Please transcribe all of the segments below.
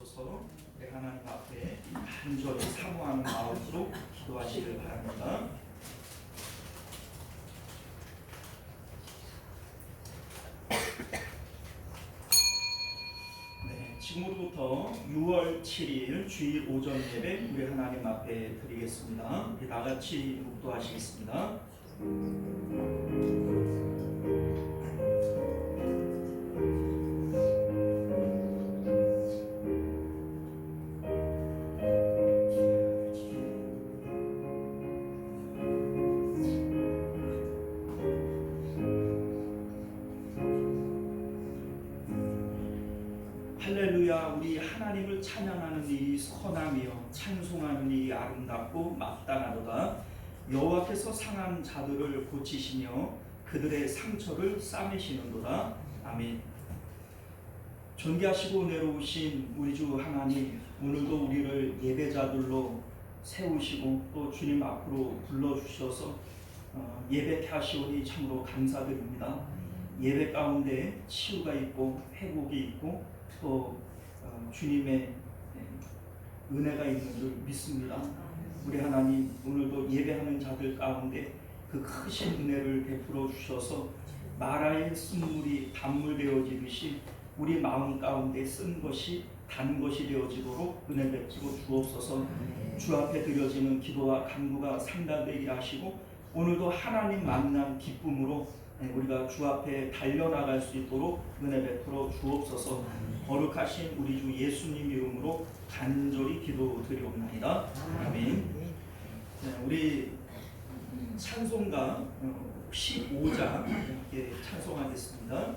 주옵소서. 우리 하나님 앞에 간절히 사모하는 마음으로 기도하시길 바랍니다. 지금부터 6월 7일 주일 오전 예배 우리 하나님 앞에 드리겠습니다. 우리 다같이 묵도하시겠습니다. 할렐루야. 우리 하나님을 찬양하는 일이 선하며 찬송하는 일이 아름답고 마땅하도다. 여호와께서 상한 자들을 고치시며 그들의 상처를 싸매시는도다. 아멘. 존귀하시고 은혜로우신 우리 주 하나님, 오늘도 우리를 예배자들로 세우시고 또 주님 앞으로 불러주셔서 예배케 하시오니 참으로 감사드립니다. 예배 가운데 치유가 있고 회복이 있고 또 주님의 은혜가 있는 줄 믿습니다. 우리 하나님, 오늘도 예배하는 자들 가운데 그 크신 은혜를 베풀어 주셔서 마라의 쓴물이 단물 되어지듯이 우리 마음 가운데 쓴 것이 단 것이 되어지도록 은혜 베풀어 주옵소서. 주 앞에 드려지는 기도와 간구가 상달되게 하시고 오늘도 하나님 만난 기쁨으로 우리가 주 앞에 달려나갈 수 있도록 은혜 베풀어 주옵소서. 거룩하신 우리 주 예수님 이름으로 간절히 기도드리옵나이다. 아멘. 우리 찬송가 15장 함께 찬송하겠습니다.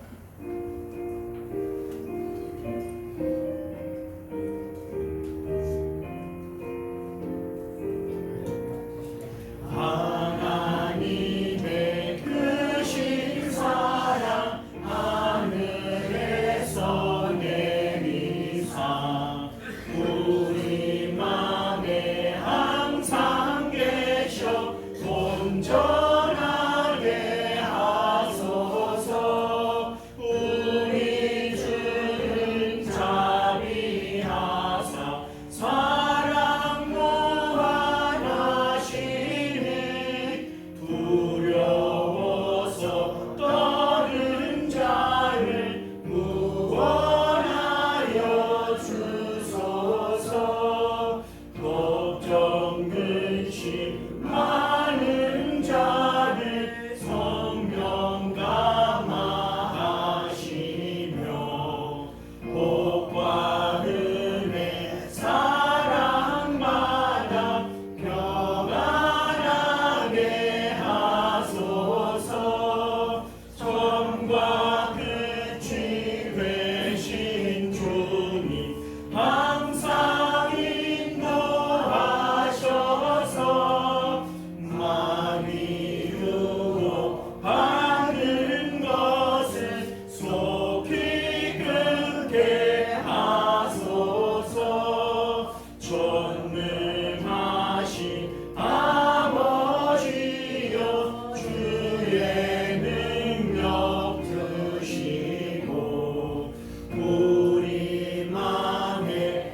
우리 맘에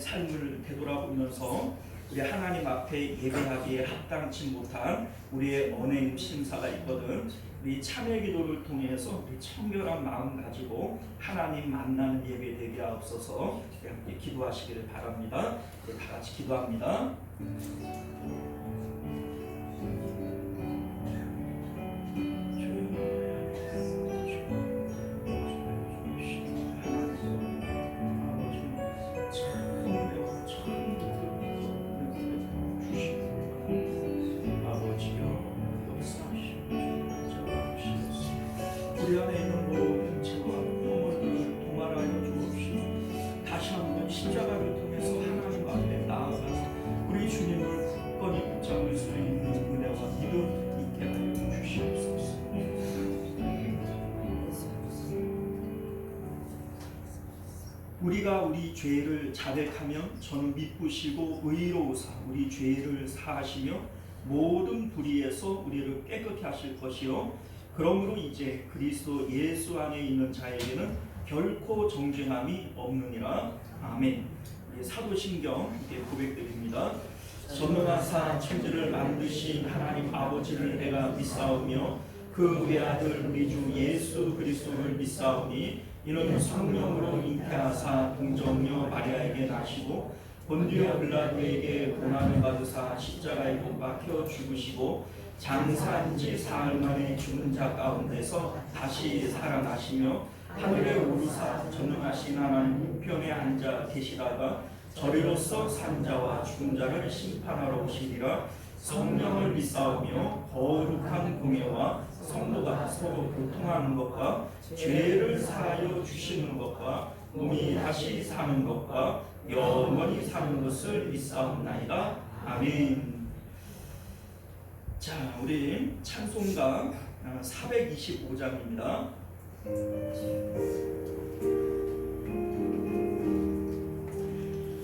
삶을 되돌아보면서 우리 하나님 앞에 예배하기에 합당치 못한 우리의 언행 심사가 있거든. 우리 참회 기도를 통해서 우리 청결한 마음 가지고 하나님 만나는 예배 되게 하옵소서. 함께 기도하시기를 바랍니다. 다 같이 기도합니다. 우리 안에 있는 모든 죄와 허물들을 동활하여 주옵시고 다시 한번 십자가를 통해서 하나님 앞에 나아가서 우리 주님을 굳건히 붙잡을 수 있는 은혜와 믿음 있게 하여 주시옵소서. 우리가 우리 죄를 자백하면 저는 미쁘시고 의로우사 우리 죄를 사하시며 모든 불의에서 우리를 깨끗게 하실 것이요 그러므로 이제 그리스도 예수 안에 있는 자에게는 결코 정죄함이 없느니라. 아멘. 사도신경 이렇게 고백드립니다. 전능하사 천지를 만드신 하나님 아버지를 내가 믿사오며 그 외아들 우리 주 예수 그리스도를 믿사오니 이는 성령으로 잉태하사 동정녀 마리아에게 나시고 본디오 빌라도에게 고난을 받으사 십자가에 못 박혀 죽으시고 장사한 지 사흘 만에 죽은 자 가운데서 다시 살아나시며 하늘에 오르사 전능하신 하나님 우편에 앉아 계시다가 저리로서 산자와 죽은 자를 심판하러 오시리라. 성령을 믿사오며 거룩한 공예와 성도가 서로 교통하는 것과 죄를 사하여 주시는 것과 몸이 다시 사는 것과 영원히 사는 것을 믿사옵나이다. 아멘. 자, 우리 찬송가 425장입니다.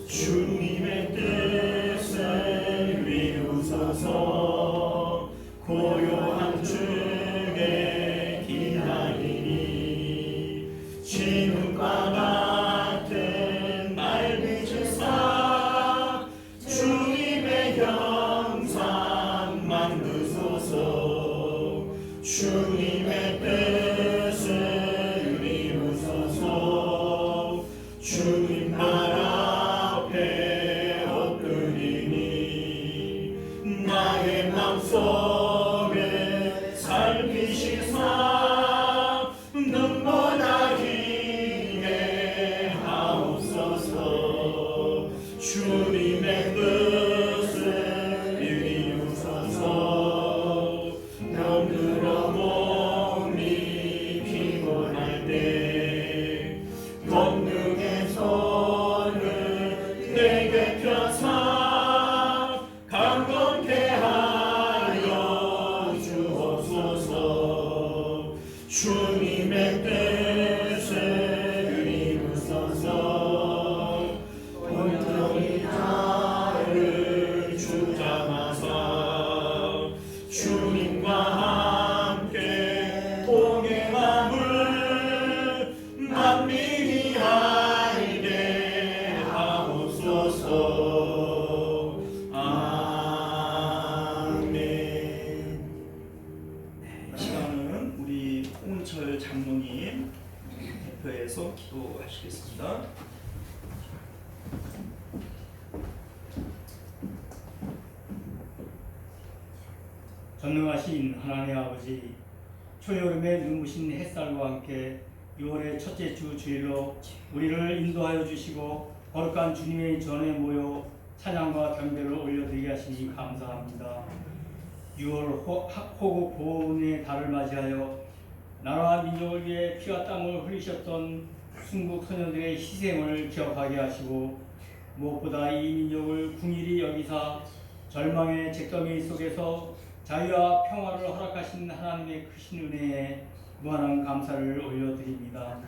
주님의 뜻을 이루소서 고요한 중에 기다리니 진흙과 같은 날 빚으사 주님의 형상 만드소서 주님의 뜻을 이루소서 주님 나라 앞에 엎드리니 나의 맘속에 살피시사 눈보라기게 하옵소서 주님의 뜻을 이루소서 병들어 몸이 피곤할 때 권능의 손을 내게 펴사 강건케 하여 주옵소서 주님의 뜻을 이루소서 온전히 나를 주장하사 주님과 함께 동행함을 만민이 알게 하옵소서. 아멘. 이 시간은 우리 홍철 장로님 대표해서 기도하시겠습니다. 전능하신 하나님 아버지, 초여름의 눈부신 햇살과 함께 6월의 첫째 주 주일로 우리를 인도하여 주시고 거룩한 주님의 전에 모여 찬양과 경배를 올려드리게 하시니 감사합니다. 6월 호국 보훈의 달을 맞이하여 나라와 민족을 위해 피와 땀을 흘리셨던 순국 소녀들의 희생을 기억하게 하시고 무엇보다 이 민족을 궁일이 여기사 절망의 잿더미 속에서 자유와 평화를 허락하신 하나님의 크신 은혜에 무한한 감사를 올려드립니다.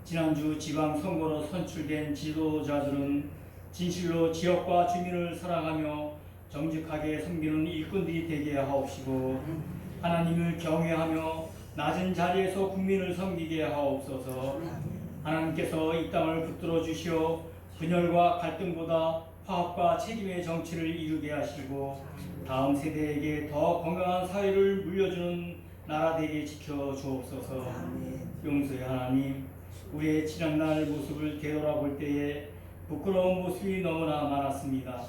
지난주 지방선거로 선출된 지도자들은 진실로 지역과 주민을 사랑하며 정직하게 섬기는 일꾼들이 되게 하옵시고 하나님을 경외하며 낮은 자리에서 국민을 섬기게 하옵소서. 하나님께서 이 땅을 붙들어 주시어 분열과 갈등보다 화합과 책임의 정치를 이루게 하시고 다음 세대에게 더 건강한 사회를 물려주는 나라 되게 지켜 주옵소서. 용서의 하나님, 우리의 지난날 모습을 되돌아볼 때에 부끄러운 모습이 너무나 많았습니다.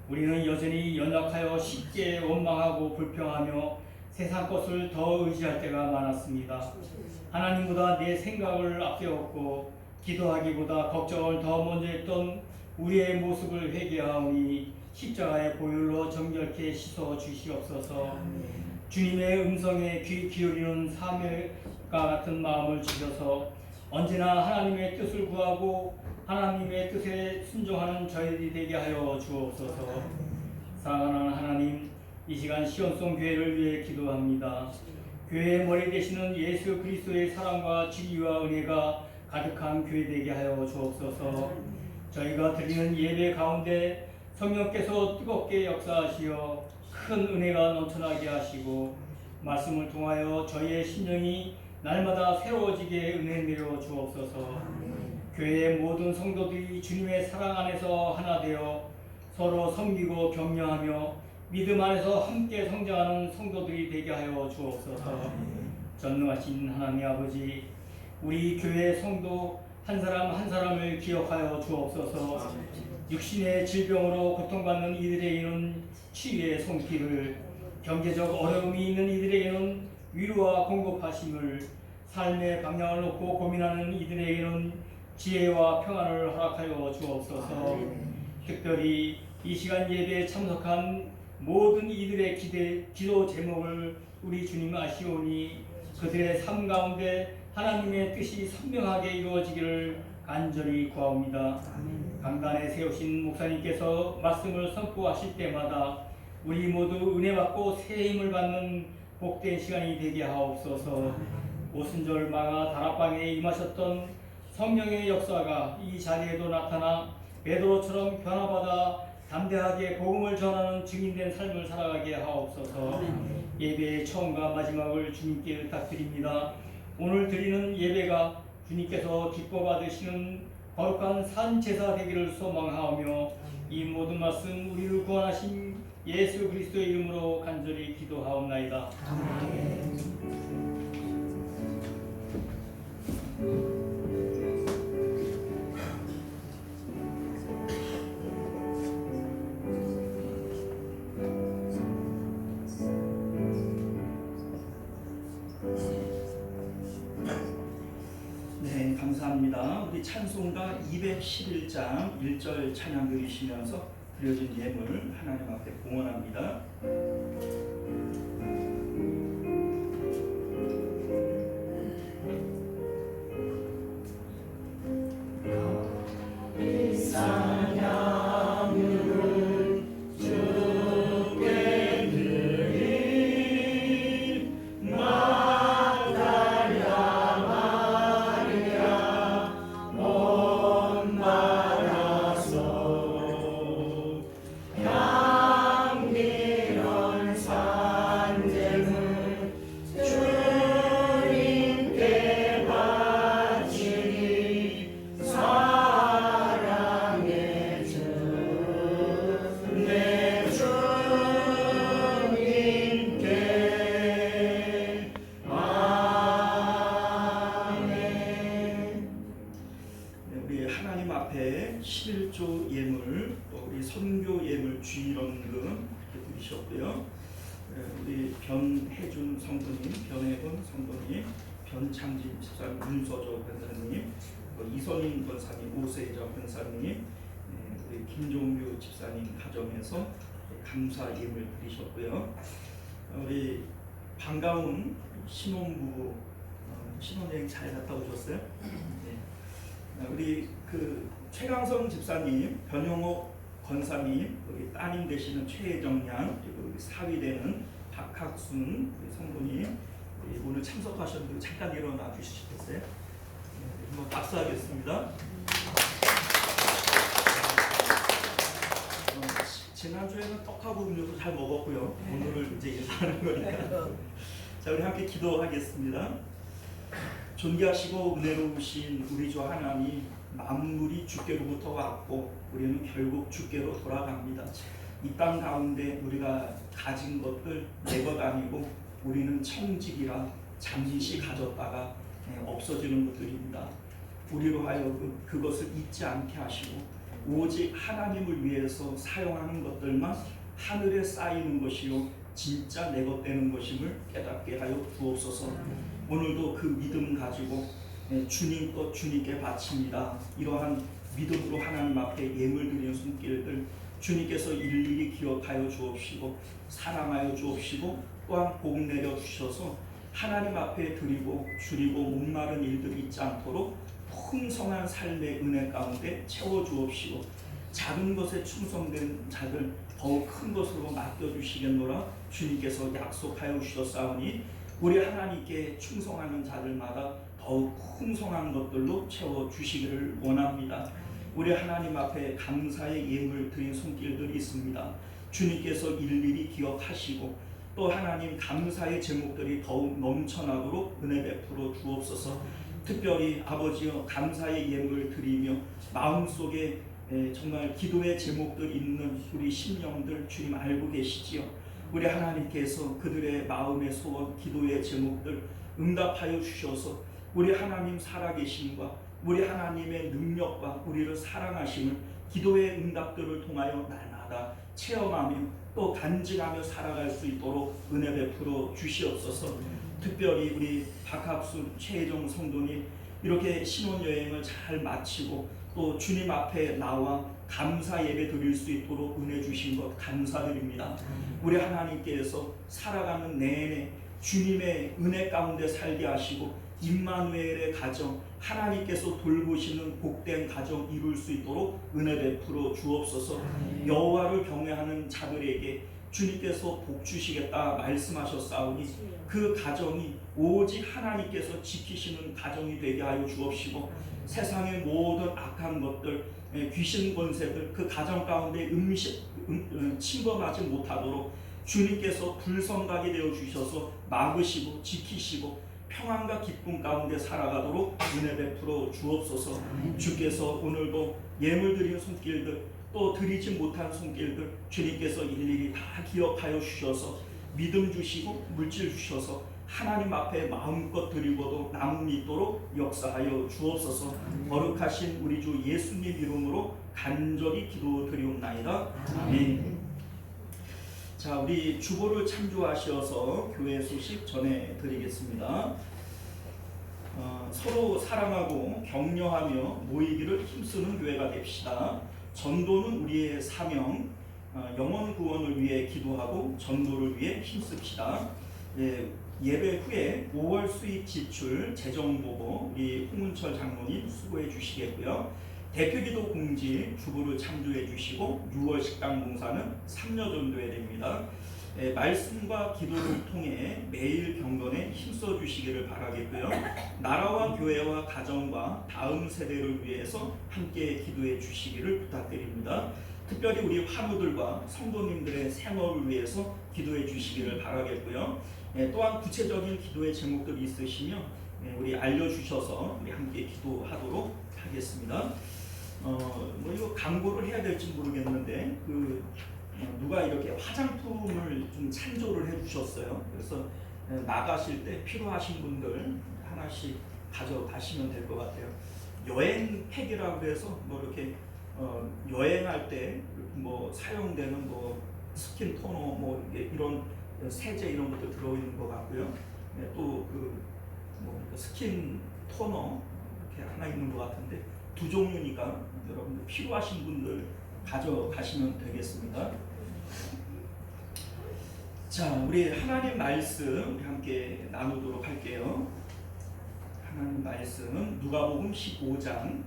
우리는 여전히 연약하여 쉽게 원망하고 불평하며 세상 것을 더 의지할 때가 많았습니다. 하나님보다 내 생각을 앞세웠고 기도하기보다 걱정을 더 먼저 했던 우리의 모습을 회개하오니 십자가의 보혈로 정결케 씻어 주시옵소서. 주님의 음성에 귀 기울이는 사명과 같은 마음을 주셔서 언제나 하나님의 뜻을 구하고 하나님의 뜻에 순종하는 저희들이 되게 하여 주옵소서. 사랑하는 하나님, 이 시간 시온송 교회를 위해 기도합니다. 교회의 머리 되시는 예수 그리스도의 사랑과 진리와 은혜가 가득한 교회 되게 하여 주옵소서. 저희가 드리는 예배 가운데 성령께서 뜨겁게 역사하시어 큰 은혜가 넘쳐나게 하시고 말씀을 통하여 저희의 심령이 날마다 새로워지게 은혜 내려 주옵소서. 교회의 모든 성도들이 주님의 사랑 안에서 하나 되어 서로 섬기고 격려하며 믿음 안에서 함께 성장하는 성도들이 되게 하여 주옵소서. 전능하신 하나님 아버지, 우리 교회 성도 한 사람 한 사람을 기억하여 주옵소서. 육신의 질병으로 고통받는 이들에게는 치유의 손길을, 경제적 어려움이 있는 이들에게는 위로와 공급하심을, 삶의 방향을 놓고 고민하는 이들에게는 지혜와 평안을 허락하여 주옵소서. 특별히 이 시간 예배에 참석한 모든 이들의 기도 제목을 우리 주님 아시오니 그들의 삶 가운데 하나님의 뜻이 선명하게 이루어지기를 간절히 구하옵니다. 강단에 세우신 목사님께서 말씀을 선포하실 때마다 우리 모두 은혜 받고 새 힘을 받는 복된 시간이 되게 하옵소서. 오순절 마가 다락방에 임하셨던 성령의 역사가 이 자리에도 나타나 베드로처럼 변화받아 담대하게 복음을 전하는 증인된 삶을 살아가게 하옵소서. 예배의 처음과 마지막을 주님께 부탁드립니다. 오늘 드리는 예배가 주님께서 기뻐 받으시는 거룩한 산 제사 되기를 소망하오며 이 모든 말씀 우리를 구원하신 예수 그리스도의 이름으로 간절히 기도하옵나이다. 네, 감사합니다. 우리 찬송가 211장 1절 찬양 드리시면서 드려진 예물 하나님 앞에 봉헌합니다. 하나님 앞에 11조 예물, 또 우리 선교 예물 주일원금 이렇게 드리셨고요. 우리 변혜준 성도님, 변혜건 성도님, 변창진 집사님, 윤서조 권사님, 이선인 권사님, 오세자 권사님, 우리 김종규 집사님 가정에서 감사 예물 드리셨고요. 우리 반가운 신혼부부 신혼여행 잘 갔다 오셨어요? 네. 우리 그 최강성 집사님, 변영옥 권사님, 우리 따님 되시는 최혜정 양, 그리고 우리 사위 되는 박학순 성도님, 오늘 참석하셨는데 잠깐 일어나 주시겠어요? 네, 한번 박수하겠습니다. 지난주에는 떡하고 음료도 잘 먹었고요. 오늘을 이제 인사하는 거니까. 자, 우리 함께 기도하겠습니다. 존귀하시고 은혜로우신 우리 주 하나님, 만물이 주께로부터 왔고 우리는 결국 주께로 돌아갑니다. 이 땅 가운데 우리가 가진 것들 내 것 아니고 우리는 청직이라 잠시 가졌다가 없어지는 것들입니다. 우리로 하여금 그것을 잊지 않게 하시고 오직 하나님을 위해서 사용하는 것들만 하늘에 쌓이는 것이요 진짜 내 것 되는 것임을 깨닫게 하여 주옵소서. 오늘도 그 믿음 가지고 주님 것 주님께 바칩니다. 이러한 믿음으로 하나님 앞에 예물 드리는 손길들 주님께서 일일이 기억하여 주옵시고 사랑하여 주옵시고 또한 복 내려 주셔서 하나님 앞에 드리고 줄이고 목마른 일들이 있지 않도록 풍성한 삶의 은혜 가운데 채워 주옵시고 작은 것에 충성된 자들 더욱 큰 것으로 맡겨주시겠노라 주님께서 약속하여 주셨사오니 우리 하나님께 충성하는 자들마다 더욱 풍성한 것들로 채워주시기를 원합니다. 우리 하나님 앞에 감사의 예물 드린 손길들이 있습니다. 주님께서 일일이 기억하시고 또 하나님 감사의 제목들이 더욱 넘쳐나도록 은혜 베풀어 주옵소서. 특별히 아버지여 감사의 예물을 드리며 마음속에 정말 기도의 제목들 있는 우리 심령들 주님 알고 계시지요. 우리 하나님께서 그들의 마음의 소원 기도의 제목들 응답하여 주셔서 우리 하나님 살아계심과 우리 하나님의 능력과 우리를 사랑하심을 기도의 응답들을 통하여 날마다 체험하며 또 간직하며 살아갈 수 있도록 은혜 베풀어 주시옵소서. 특별히 우리 박학수 최혜정 성도님 이렇게 신혼여행을 잘 마치고 또 주님 앞에 나와 감사 예배 드릴 수 있도록 은혜 주신 것 감사드립니다. 우리 하나님께서 살아가는 내내 주님의 은혜 가운데 살게 하시고 임마누엘의 가정 하나님께서 돌보시는 복된 가정 이룰 수 있도록 은혜 베풀어 주옵소서. 여호와를 경외하는 자들에게 주님께서 복 주시겠다 말씀하셨사오니 그 가정이 오직 하나님께서 지키시는 가정이 되게 하여 주옵시고 세상의 모든 악한 것들 귀신 권세들 그 가정 가운데 침범하지 못하도록 주님께서 불성각이 되어 주셔서 막으시고 지키시고 평안과 기쁨 가운데 살아가도록 은혜 베풀어 주옵소서. 주께서 오늘도 예물 드리는 손길들 또 드리지 못한 손길들 주님께서 일일이 다 기억하여 주셔서 믿음 주시고 물질 주셔서 하나님 앞에 마음껏 드리고도 남음 있도록 역사하여 주옵소서. 거룩하신 우리 주 예수님 이름으로 간절히 기도드리옵나이다. 아멘. 자, 우리 주보를 참조하셔서 교회 소식 전해드리겠습니다. 서로 사랑하고 격려하며 모이기를 힘쓰는 교회가 됩시다. 전도는 우리의 사명, 영혼 구원을 위해 기도하고 전도를 위해 힘씁시다. 예배 후에 5월 수입 지출 재정 보고 우리 홍문철 장로님 수고해 주시겠고요. 대표기도 공지 주보를 참조해 주시고 6월 식당 봉사는 3년 정도 해야 됩니다. 말씀과 기도를 통해 매일 경건에 힘써 주시기를 바라겠고요. 나라와 교회와 가정과 다음 세대를 위해서 함께 기도해 주시기를 부탁드립니다. 특별히 우리 환우들과 성도님들의 생업을 위해서 기도해 주시기를 바라겠고요. 또한 구체적인 기도의 제목들이 있으시면 우리 알려주셔서 우리 함께 기도하도록 하겠습니다. 뭐 이거 광고를 해야 될지 모르겠는데 누가 이렇게 화장품을 좀 찬조를 해주셨어요. 그래서 나가실 때 필요하신 분들 하나씩 가져가시면 될 것 같아요. 여행팩이라고 해서 뭐 이렇게 여행할 때 뭐 사용되는 뭐 스킨 토너 뭐 이런 세제 이런 것도 들어있는 것 같고요. 또 뭐 스킨 토너 이렇게 하나 있는 것 같은데 2종류니까 여러분들 필요하신 분들 가져가시면 되겠습니다. 자, 우리 하나님 말씀 우리 함께 나누도록 할게요. 하나님 말씀 누가복음 15장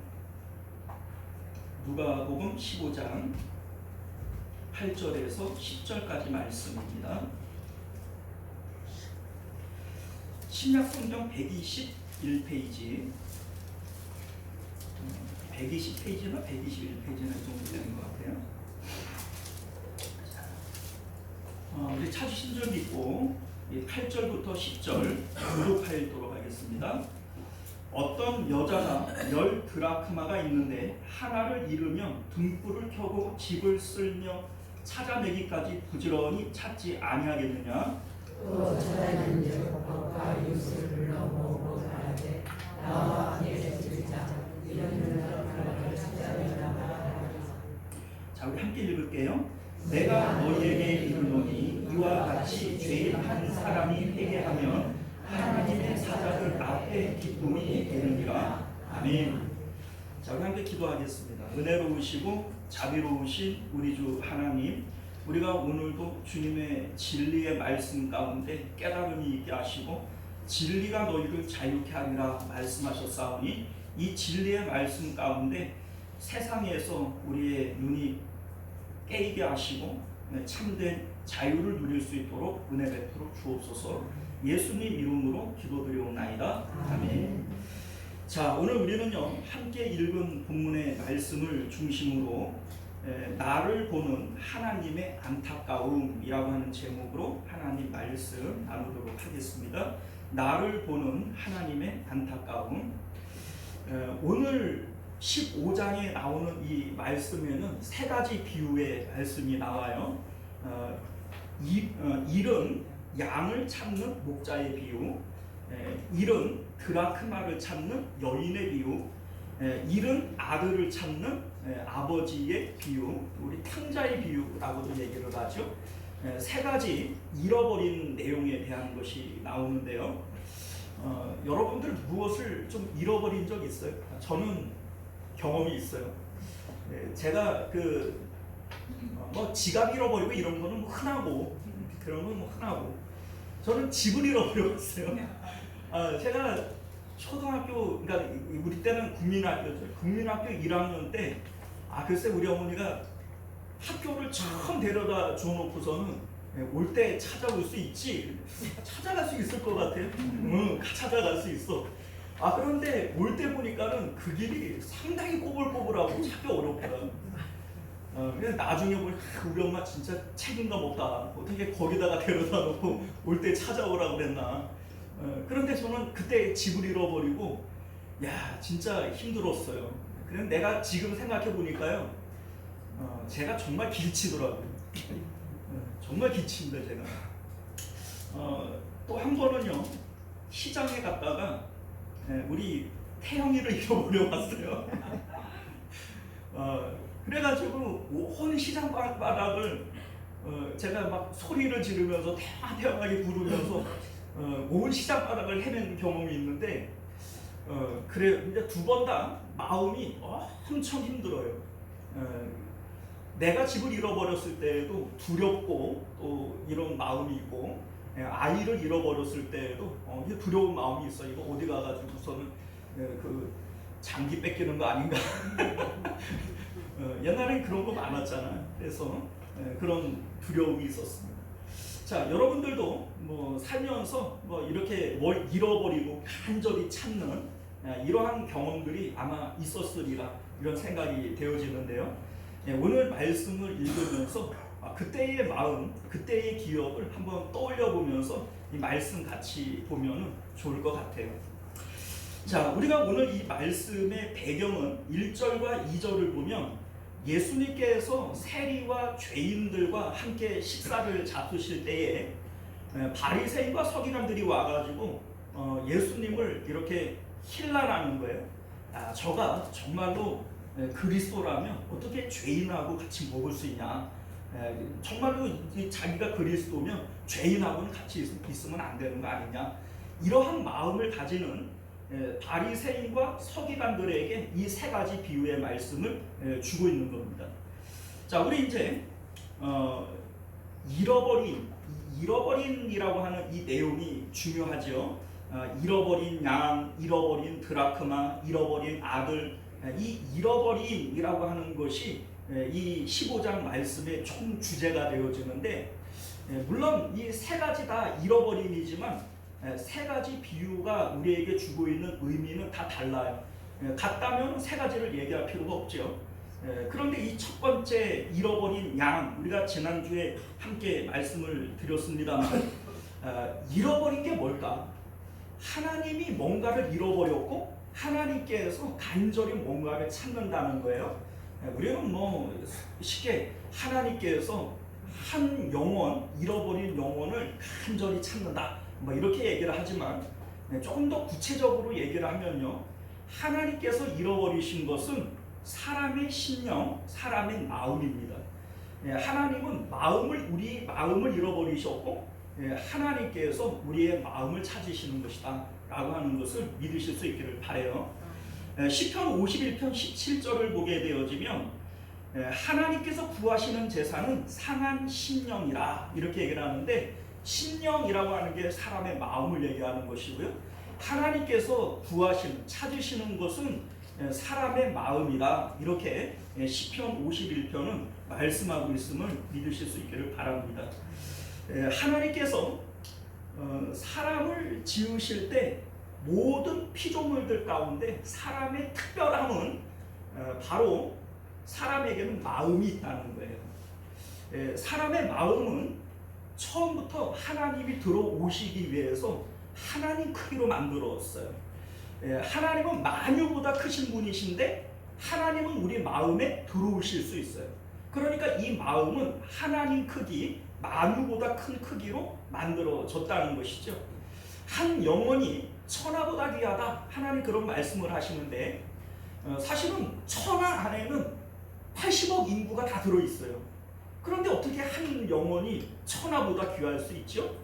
8절에서 10절까지 말씀입니다. 신약성경 121페이지 120페이지나 121페이지나 정도 되는 것 같아요. 우리 찾으신 적 있고 8절부터 10절 교독하도록 하겠습니다. 어떤 여자가 10드라크마가 있는데 하나를 잃으면 등불을 켜고 집을 쓸며 찾아내기까지 부지런히 찾지 아니하겠느냐. 또 찾아내는 법과 이웃을 불러모으고 말하되 나와 함께 들자 이런 나라를 찾아내라. 자, 우리 함께 읽을게요. 내가 너희에게 이르노니 이와 같이 죄인 한 사람이 회개하면 하나님의 사자들 앞에 기쁨이 되느니라. 아멘. 자, 우리 함께 기도하겠습니다. 은혜로우시고 자비로우신 우리 주 하나님, 우리가 오늘도 주님의 진리의 말씀 가운데 깨달음이 있게 하시고 진리가 너희를 자유케 하리라 말씀하셨사오니 이 진리의 말씀 가운데 세상에서 우리의 눈이 깨이게 하시고 참된 자유를 누릴 수 있도록 은혜 베풀어 주옵소서. 예수님 이름으로 기도드리옵나이다. 아멘. 자, 오늘 우리는요 함께 읽은 본문의 말씀을 중심으로 나를 보는 하나님의 안타까움이라고 하는 제목으로 하나님 말씀 나누도록 하겠습니다. 나를 보는 하나님의 안타까움. 오늘 15장에 나오는 이 말씀에는 세 가지 비유의 말씀이 나와요. 일은 양을 찾는 목자의 비유, 일은 드라크마를 찾는 여인의 비유, 일은 아들을 찾는 아버지의 비유, 우리 탕자의 비유라고도 얘기를 하죠. 세 가지 잃어버린 내용에 대한 것이 나오는데요. 여러분들 무엇을 좀 잃어버린 적 있어요? 저는 경험이 있어요. 제가 뭐 지갑 잃어버리고 이런 거는 뭐 흔하고 그런 건 뭐 흔하고 저는 집을 잃어버렸어요. 제가 초등학교, 그러니까 우리 때는 국민학교죠. 국민학교 1학년 때 글쎄 우리 어머니가 학교를 처음 데려다 줘놓고서는 올 때 찾아올 수 있지, 찾아갈 수 있을 것 같아요. 찾아갈 수 있어. 그런데 올 때 보니까는 그 길이 상당히 꼬불꼬불하고 찾기 어렵더라고요. 그래서 나중에 보니 우리 엄마 진짜 책임감 없다. 어떻게 거기다가 데려다 놓고 올 때 찾아오라고 그랬나. 그런데 저는 그때 집을 잃어버리고 진짜 힘들었어요. 그래서 내가 지금 생각해 보니까요, 제가 정말 길치더라고요. 정말 길치입니다 제가. 또 한 번은요, 시장에 갔다가 우리 태영이를 잃어버려 왔어요. 그래가지고 온 시장 바닥을 제가 막 소리를 지르면서 태양하게 부르면서 온 시장 바닥을 헤맨 경험이 있는데, 그래 이제 두 번 다 마음이 엄청 힘들어요. 내가 집을 잃어버렸을 때에도 두렵고 또 이런 마음이 있고, 아이를 잃어버렸을 때에도 두려운 마음이 있어. 이거 어디 가가지고서는 그 장기 뺏기는 거 아닌가. 옛날엔 그런 거 많았잖아요. 그래서 그런 두려움이 있었습니다. 자, 여러분들도 뭐 살면서 뭐 이렇게 뭘 잃어버리고 간절히 찾는 이러한 경험들이 아마 있었으리라 이런 생각이 되어지는데요. 오늘 말씀을 읽으면서 그때의 마음, 그때의 기억을 한번 떠올려 보면서 이 말씀 같이 보면 좋을 것 같아요. 자, 우리가 오늘 이 말씀의 배경은 1절과 2절을 보면 예수님께서 세리와 죄인들과 함께 식사를 잡수실 때에 바리새인과 서기관들이 와가지고 예수님을 이렇게 힐난하는 거예요. 저가 정말로 그리스도라면 어떻게 죄인하고 같이 먹을 수 있냐? 정말로 자기가 그리스도면 죄인하고는 같이 있으면 안 되는 거 아니냐? 이러한 마음을 가지는 바리새인과 서기관들에게 이 세 가지 비유의 말씀을 주고 있는 겁니다. 자, 우리 이제 잃어버린이라고 하는 이 내용이 중요하죠. 잃어버린 양, 잃어버린 드라크마, 잃어버린 아들, 이 잃어버린이라고 하는 것이 이 15장 말씀의 총 주제가 되어지는데, 물론 이 세 가지 다 잃어버림이지만 세 가지 비유가 우리에게 주고 있는 의미는 다 달라요. 같다면 세 가지를 얘기할 필요가 없죠. 그런데 이 첫 번째 잃어버린 양, 우리가 지난주에 함께 말씀을 드렸습니다만 잃어버린 게 뭘까? 하나님이 뭔가를 잃어버렸고 하나님께서 간절히 뭔가를 찾는다는 거예요. 우리는 뭐 쉽게 하나님께서 한 영혼, 잃어버린 영혼을 간절히 찾는다, 뭐 이렇게 얘기를 하지만 조금 더 구체적으로 얘기를 하면요, 하나님께서 잃어버리신 것은 사람의 심령, 사람의 마음입니다. 하나님은 우리 마음을 잃어버리셨고, 하나님께서 우리의 마음을 찾으시는 것이다 라고 하는 것을 믿으실 수 있기를 바라요. 시편 51편 17절을 보게 되어지면 하나님께서 구하시는 제사는 상한 심령이라 이렇게 얘기를 하는데, 심령이라고 하는 게 사람의 마음을 얘기하는 것이고요, 하나님께서 찾으시는 것은 사람의 마음이다, 이렇게 시편 51편은 말씀하고 있음을 믿으실 수 있기를 바랍니다. 하나님께서 사람을 지으실 때 모든 피조물들 가운데 사람의 특별함은 바로 사람에게는 마음이 있다는 거예요. 사람의 마음은 처음부터 하나님이 들어오시기 위해서 하나님 크기로 만들었어요. 하나님은 만유보다 크신 분이신데 하나님은 우리 마음에 들어오실 수 있어요. 그러니까 이 마음은 하나님 크기, 만유보다 큰 크기로 만들어졌다는 것이죠. 한 영혼이 천하보다 귀하다, 하나님 그런 말씀을 하시는데 사실은 천하 안에는 80억 인구가 다 들어있어요. 그런데 어떻게 한 영혼이 천하보다 귀할 수 있죠?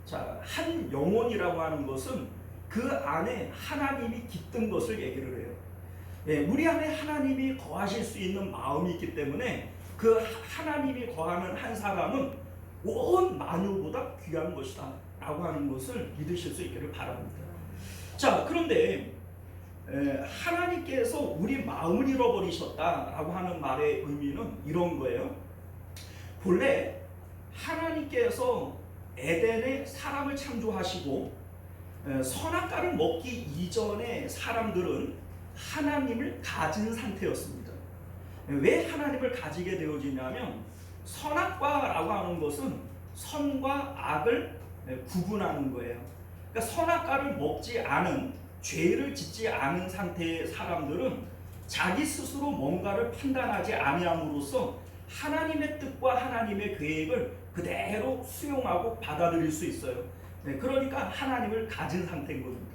자, 한 영혼이라고 하는 것은 그 안에 하나님이 깃든 것을 얘기를 해요. 우리 안에 하나님이 거하실 수 있는 마음이 있기 때문에 그 하나님이 거하는 한 사람은 온 만유보다 귀한 것이다 라고 하는 것을 믿으실 수 있기를 바랍니다. 자, 그런데 하나님께서 우리 마음을 잃어버리셨다라고 하는 말의 의미는 이런 거예요. 본래 하나님께서 에덴에 사람을 창조하시고 선악과를 먹기 이전에 사람들은 하나님을 가진 상태였습니다. 왜 하나님을 가지게 되어지냐면, 선악과라고 하는 것은 선과 악을 구분하는 거예요. 그러니까 선악과를 먹지 않은, 죄를 짓지 않은 상태의 사람들은 자기 스스로 뭔가를 판단하지 아니함으로써 하나님의 뜻과 하나님의 계획을 그대로 수용하고 받아들일 수 있어요. 그러니까 하나님을 가진 상태인 겁니다.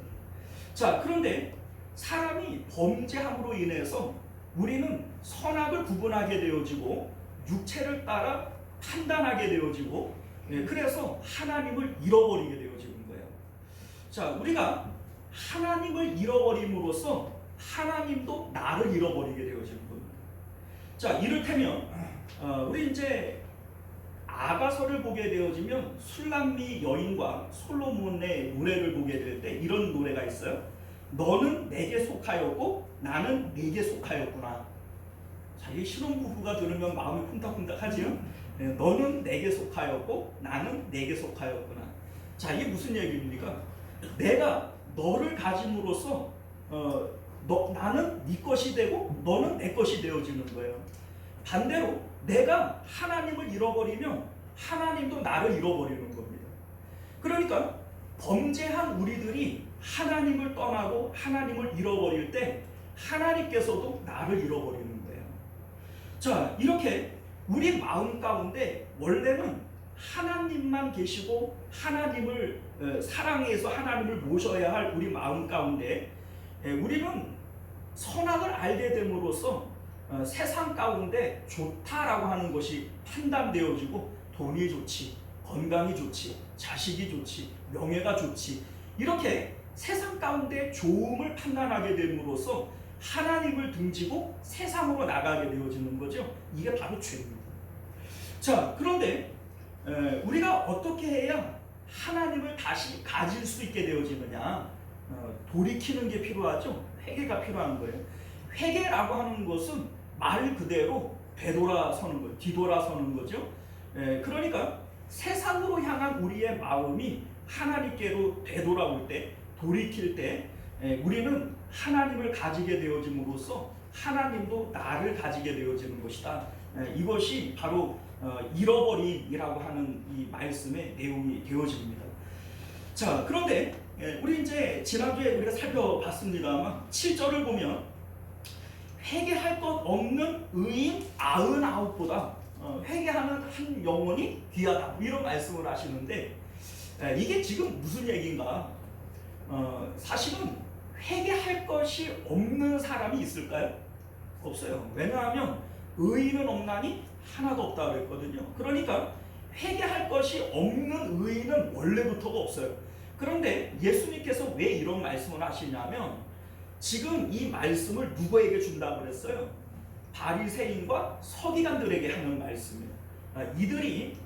자, 그런데 사람이 범죄함으로 인해서 우리는 선악을 구분하게 되어지고 육체를 따라 판단하게 되어지고, 그래서 하나님을 잃어버리게 되어지는 거예요. 자, 우리가 하나님을 잃어버림으로써 하나님도 나를 잃어버리게 되어지는 겁니다. 자, 이를테면 우리 이제 아가서를 보게 되어지면 술람미 여인과 솔로몬의 노래를 보게 될 때 이런 노래가 있어요. 너는 내게 속하였고 나는 네게 속하였구나. 자, 이 신혼부부가 들으면 마음이 쿵닥쿵닥하지요. 너는 내게 속하였고 나는 네게 속하였구나. 자, 이게 무슨 얘기입니까? 내가 너를 가짐으로써 나는 네 것이 되고 너는 내 것이 되어지는 거예요. 반대로 내가 하나님을 잃어버리면 하나님도 나를 잃어버리는 겁니다. 그러니까 범죄한 우리들이 하나님을 떠나고 하나님을 잃어버릴 때 하나님께서도 나를 잃어버리는 거예요. 자, 이렇게 우리 마음 가운데 원래는 하나님만 계시고 하나님을 사랑해서 하나님을 모셔야 할 우리 마음 가운데 우리는 선악을 알게 됨으로써 세상 가운데 좋다라고 하는 것이 판단되어지고, 돈이 좋지, 건강이 좋지, 자식이 좋지, 명예가 좋지, 이렇게 세상 가운데 좋음을 판단하게 됨으로써 하나님을 등지고 세상으로 나가게 되어지는 거죠. 이게 바로 죄입니다. 자, 그런데 우리가 어떻게 해야 하나님을 다시 가질 수 있게 되어지느냐? 돌이키는 게 필요하죠. 회개가 필요한 거예요. 회개라고 하는 것은 말 그대로 되돌아서는 거예요. 뒤돌아서는 거죠. 그러니까 세상으로 향한 우리의 마음이 하나님께로 되돌아올 때, 돌이킬 때 우리는 하나님을 가지게 되어짐으로써 하나님도 나를 가지게 되어지는 것이다. 이것이 바로 잃어버림이라고 하는 이 말씀의 내용이 되어집니다. 자, 그런데 우리 이제 지난주에 우리가 살펴봤습니다만 7절을 보면 회개할 것 없는 의인 99보다 회개하는 한 영혼이 귀하다 이런 말씀을 하시는데 이게 지금 무슨 얘기인가? 사실은 회개할 것이 없는 사람이 있을까요? 없어요. 왜냐하면 의인은 없나니 하나도 없다 그랬거든요. 그러니까 회개할 것이 없는 의인은 원래부터가 없어요. 그런데 예수님께서 왜 이런 말씀을 하시냐면 지금 이 말씀을 누구에게 준다고 그랬어요? 바리새인과 서기관들에게 하는 말씀이에요. 이들이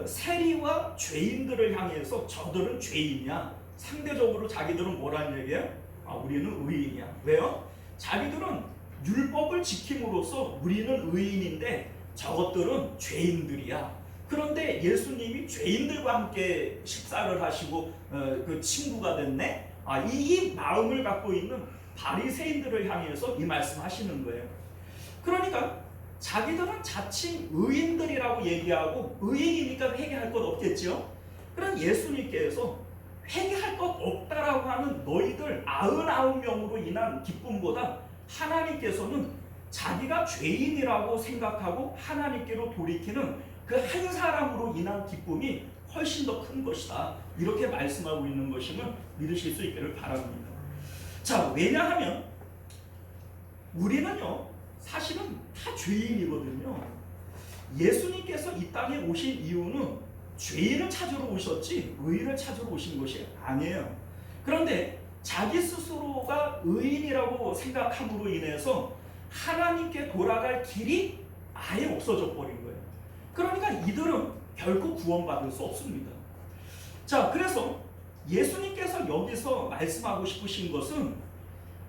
세리와 죄인들을 향해서 저들은 죄인이야. 상대적으로 자기들은 뭐라는 얘기예요? 우리는 의인이야. 왜요? 자기들은 율법을 지킴으로써 우리는 의인인데 저것들은 죄인들이야. 그런데 예수님이 죄인들과 함께 식사를 하시고 그 친구가 됐네. 이 마음을 갖고 있는 바리새인들을 향해서 이 말씀하시는 거예요. 그러니까 자기들은 자칭 의인들이라고 얘기하고 의인이니까 회개할 것 없겠죠. 그럼 예수님께서 회개할 것 없다라고 하는 너희들 99명으로 인한 기쁨보다 하나님께서는 자기가 죄인이라고 생각하고 하나님께로 돌이키는 그 한 사람으로 인한 기쁨이 훨씬 더 큰 것이다. 이렇게 말씀하고 있는 것임을 믿으실 수 있기를 바랍니다. 자, 왜냐하면 우리는요 사실은 다 죄인이거든요. 예수님께서 이 땅에 오신 이유는 죄인을 찾으러 오셨지 의인을 찾으러 오신 것이 아니에요. 그런데 자기 스스로가 의인이라고 생각함으로 인해서 하나님께 돌아갈 길이 아예 없어져 버린 거예요. 그러니까 이들은 결코 구원받을 수 없습니다. 자, 그래서 예수님께서 여기서 말씀하고 싶으신 것은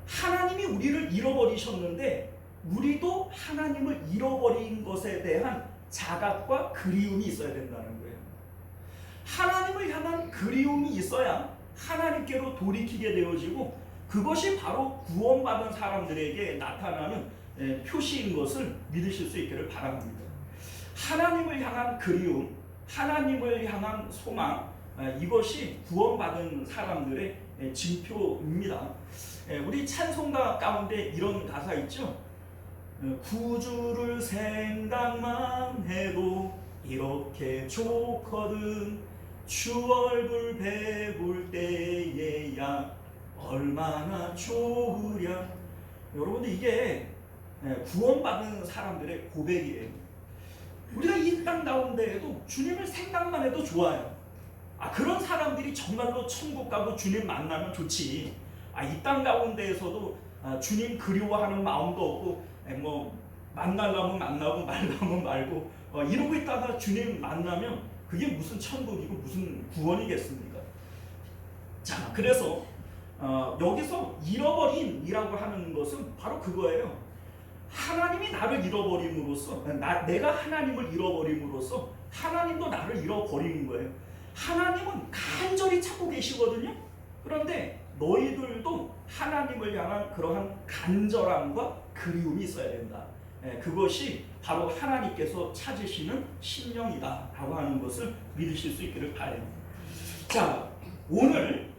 하나님이 우리를 잃어버리셨는데 우리도 하나님을 잃어버린 것에 대한 자각과 그리움이 있어야 된다는 거예요. 하나님을 향한 그리움이 있어야 하나님께로 돌이키게 되어지고 그것이 바로 구원받은 사람들에게 나타나는 표시인 것을 믿으실 수 있기를 바랍니다. 하나님을 향한 그리움, 하나님을 향한 소망, 이것이 구원받은 사람들의 징표입니다. 우리 찬송가 가운데 이런 가사 있죠. 구주를 생각만 해도 이렇게 좋거든 주 얼굴 배울 때에야 얼마나 좋으랴. 여러분들 이게 구원받은 사람들의 고백이에요. 우리가 이 땅 가운데에도 주님을 생각만 해도 좋아요. 그런 사람들이 정말로 천국 가고 주님 만나면 좋지. 이 땅 가운데에서도 주님 그리워하는 마음도 없고 뭐 만나려면 만나고 말려면 말고 이러고 있다가 주님 만나면 그게 무슨 천국이고 무슨 구원이겠습니까? 자, 그래서 여기서 잃어버린이라고 하는 것은 바로 그거예요. 하나님이 나를 잃어버림으로써 내가 하나님을 잃어버림으로써 하나님도 나를 잃어버리는 거예요. 하나님은 간절히 찾고 계시거든요. 그런데 너희들도 하나님을 향한 그러한 간절함과 그리움이 있어야 된다. 그것이 바로 하나님께서 찾으시는 심령이다 라고 하는 것을 믿으실 수 있기를 바랍니다. 자, 오늘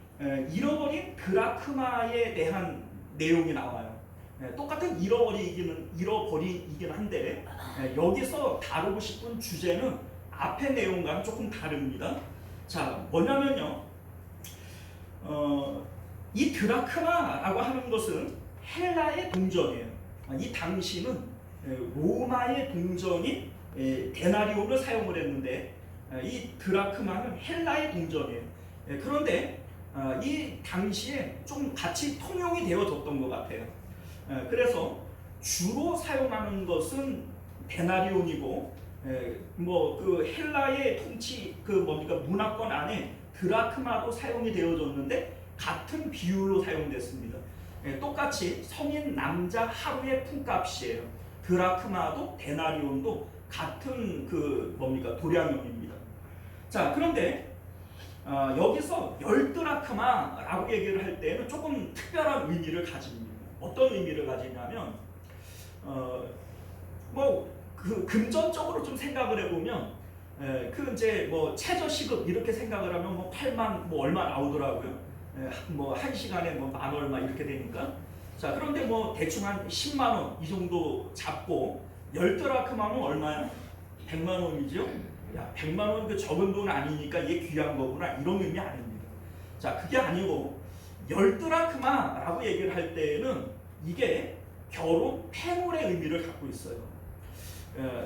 잃어버린 드라크마에 대한 내용이 나와요. 똑같은 잃어버리긴 한데 여기서 다루고 싶은 주제는 앞의 내용과는 조금 다릅니다. 자, 뭐냐면요, 이 드라크마라고 하는 것은 헬라의 동전이에요. 이 당시는 로마의 동전인 데나리온을 사용을 했는데 이 드라크마는 헬라의 동전이에요. 그런데 이 당시에 좀 같이 통용이 되어졌던 것 같아요. 그래서 주로 사용하는 것은 데나리온이고 뭐 그 헬라의 통치 문화권 안에 드라크마도 사용이 되어졌는데 같은 비율로 사용됐습니다. 똑같이 성인 남자 하루의 품값이에요. 드라크마도 데나리온도 같은 도량형입니다. 자, 그런데 여기서 10드라크마라고 얘기를 할 때는 조금 특별한 의미를 가집니다. 어떤 의미를 가지냐면 금전적으로 좀 생각을 해보면 이제 최저 시급 이렇게 생각을 하면 8만 얼마 나오더라고요. 뭐 1시간에 뭐 만 얼마 이렇게 되니까. 자, 그런데 뭐 대충 한 10만 원 이 정도 잡고 10드라크마는 얼마야? 100만 원이죠. 야, 100만 원 그 적은 돈 아니니까 이게 귀한 거구나 이런 의미 아닙니다. 자, 그게 아니고 10드라크마라고 얘기를 할 때에는 이게 결혼 폐물의 의미를 갖고 있어요.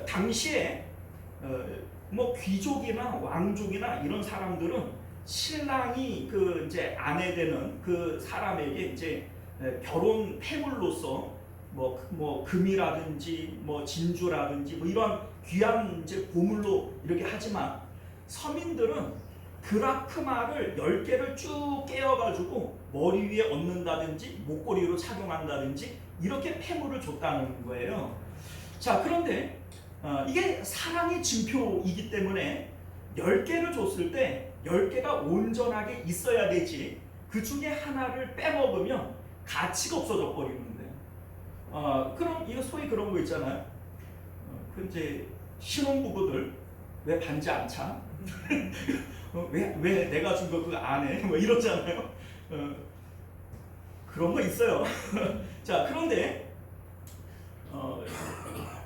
당시에 뭐 귀족이나 왕족이나 이런 사람들은 신랑이 그 이제 아내 되는 그 사람에게 이제 결혼 폐물로서 뭐 금이라든지 뭐 진주라든지 뭐 이런 귀한 이제 보물로 이렇게 하지만 서민들은 드라크마를 10개를 쭉 깨어가지고 머리 위에 얹는다든지 목걸이로 착용한다든지 이렇게 폐물을 줬다는 거예요. 자, 그런데 이게 사랑의 징표이기 때문에 10개를 줬을 때 10개가 온전하게 있어야 되지 그 중에 하나를 빼먹으면 가치가 없어져 버리는 거예요. 그럼 이거 소위 그런 거 있잖아요. 그 이제 신혼부부들 왜 반지 안 차? 왜 내가 준 거 그거 안 해? 뭐 이러잖아요. 그런 거 있어요. 자, 그런데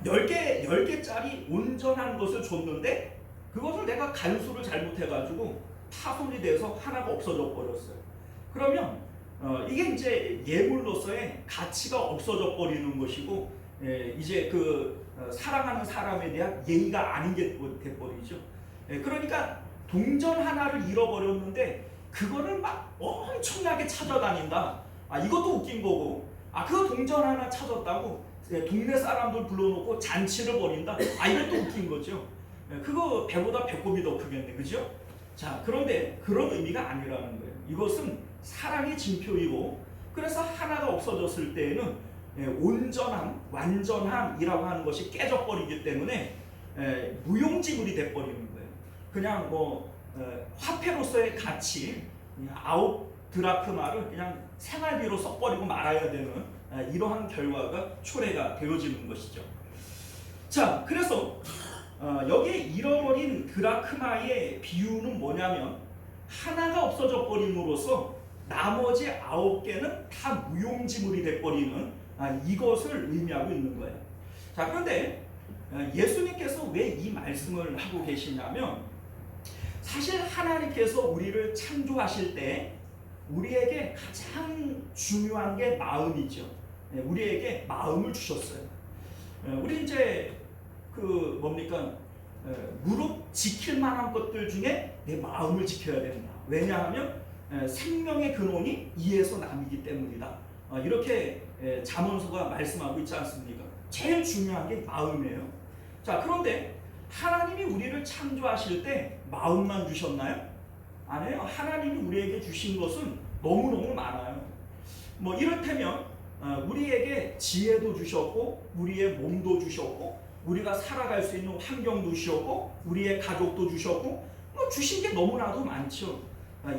10개짜리 온전한 것을 줬는데 그것을 내가 간수를 잘못해가지고 파손이 돼서 하나가 없어져 버렸어요. 그러면 이게 이제 예물로서의 가치가 없어져 버리는 것이고 이제 그 사랑하는 사람에 대한 예의가 아닌 게 돼버리죠. 그러니까 동전 하나를 잃어버렸는데 그거를 막 엄청나게 찾아다닌다. 이것도 웃긴 거고, 그 동전 하나 찾았다고 동네 사람들 불러놓고 잔치를 벌인다. 이것도 웃긴 거죠. 그거 배보다 배꼽이 더 크겠네, 그죠? 자, 그런데 그런 의미가 아니라는 거예요. 이것은 사랑의 징표이고, 그래서 하나가 없어졌을 때에는 온전함, 완전함이라고 하는 것이 깨져버리기 때문에 무용지물이 돼버리는 거예요. 그냥 뭐 화폐로서의 가치 9드라크마를 그냥 생활비로 써버리고 말아야 되는 이러한 결과가 초래가 되어지는 것이죠. 자, 그래서 여기에 잃어버린 드라크마의 비유는 뭐냐면 하나가 없어져 버림으로써 나머지 9개는 다 무용지물이 돼버리는 이것을 의미하고 있는 거예요. 자, 그런데 예수님께서 왜 이 말씀을 하고 계시냐면 사실 하나님께서 우리를 창조하실 때 우리에게 가장 중요한 게 마음이죠. 우리에게 마음을 주셨어요. 우리 이제 그 뭡니까 무릎 지킬 만한 것들 중에 내 마음을 지켜야 된다. 왜냐하면 생명의 근원이 이에서 남이기 때문이다. 이렇게 잠언서가 말씀하고 있지 않습니까? 제일 중요한 게 마음이에요. 자, 그런데 하나님이 우리를 창조하실 때 마음만 주셨나요? 아니에요. 하나님이 우리에게 주신 것은 너무너무 많아요. 뭐 이를테면 우리에게 지혜도 주셨고 우리의 몸도 주셨고 우리가 살아갈 수 있는 환경도 주셨고 우리의 가족도 주셨고 뭐 주신 게 너무나도 많죠.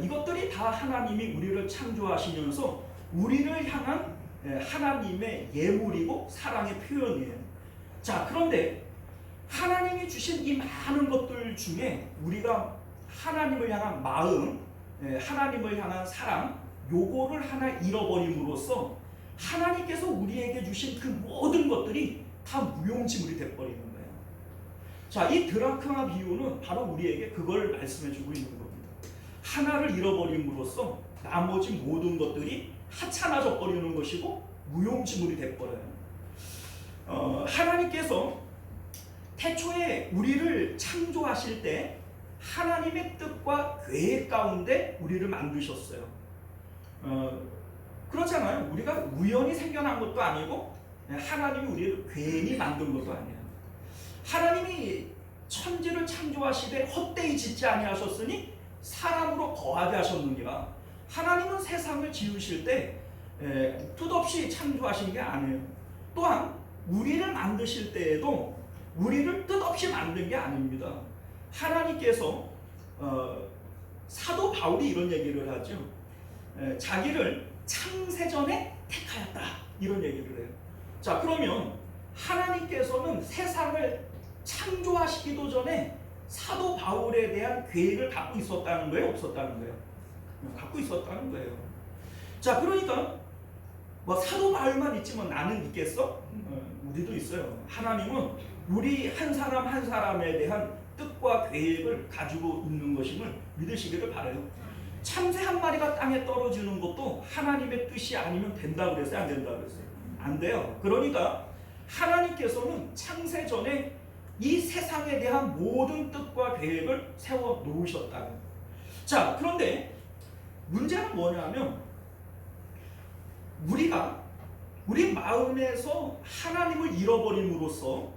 이것들이 다 하나님이 우리를 창조하시면서 우리를 향한 하나님의 예물이고 사랑의 표현이에요. 자, 그런데 하나님이 주신 이 많은 것들 중에 우리가 하나님을 향한 마음, 하나님을 향한 사랑, 요거를 하나 잃어버림으로써 하나님께서 우리에게 주신 그 모든 것들이 다 무용지물이 돼버리는 거예요. 자, 이 드라크마 비유는 바로 우리에게 그걸 말씀해주고 있는 겁니다. 하나를 잃어버림으로써 나머지 모든 것들이 하찮아져 버리는 것이고 무용지물이 돼버려요. 하나님께서 태초에 우리를 창조하실 때 하나님의 뜻과 계획 가운데 우리를 만드셨어요. 그렇잖아요. 우리가 우연히 생겨난 것도 아니고 하나님이 우리를 괜히 만든 것도 아니에요. 하나님이 천지를 창조하시되 헛되이 짓지 아니하셨으니 사람으로 거하게 하셨느니라. 하나님은 세상을 지으실 때 뜻없이 창조하신 게 아니에요. 또한 우리를 만드실 때에도 우리를 뜻없이 만든 게 아닙니다. 하나님께서 사도 바울이 이런 얘기를 하죠. 자기를 창세전에 택하였다 이런 얘기를 해요. 자, 그러면 하나님께서는 세상을 창조하시기도 전에 사도 바울에 대한 계획을 갖고 있었다는 거예요? 없었다는 거예요? 갖고 있었다는 거예요. 자, 그러니까 뭐 사도 바울만 있지만 나는 있겠어? 우리도 있어요. 하나님은 우리 한 사람 한 사람에 대한 뜻과 계획을 가지고 있는 것임을 믿으시기를 바라요. 참새 한 마리가 땅에 떨어지는 것도 하나님의 뜻이 아니면 된다 그랬어요? 안 된다 그랬어요? 안 돼요. 그러니까 하나님께서는 창세 전에 이 세상에 대한 모든 뜻과 계획을 세워 놓으셨다. 자, 그런데 문제는 뭐냐면 우리 마음에서 하나님을 잃어버림으로써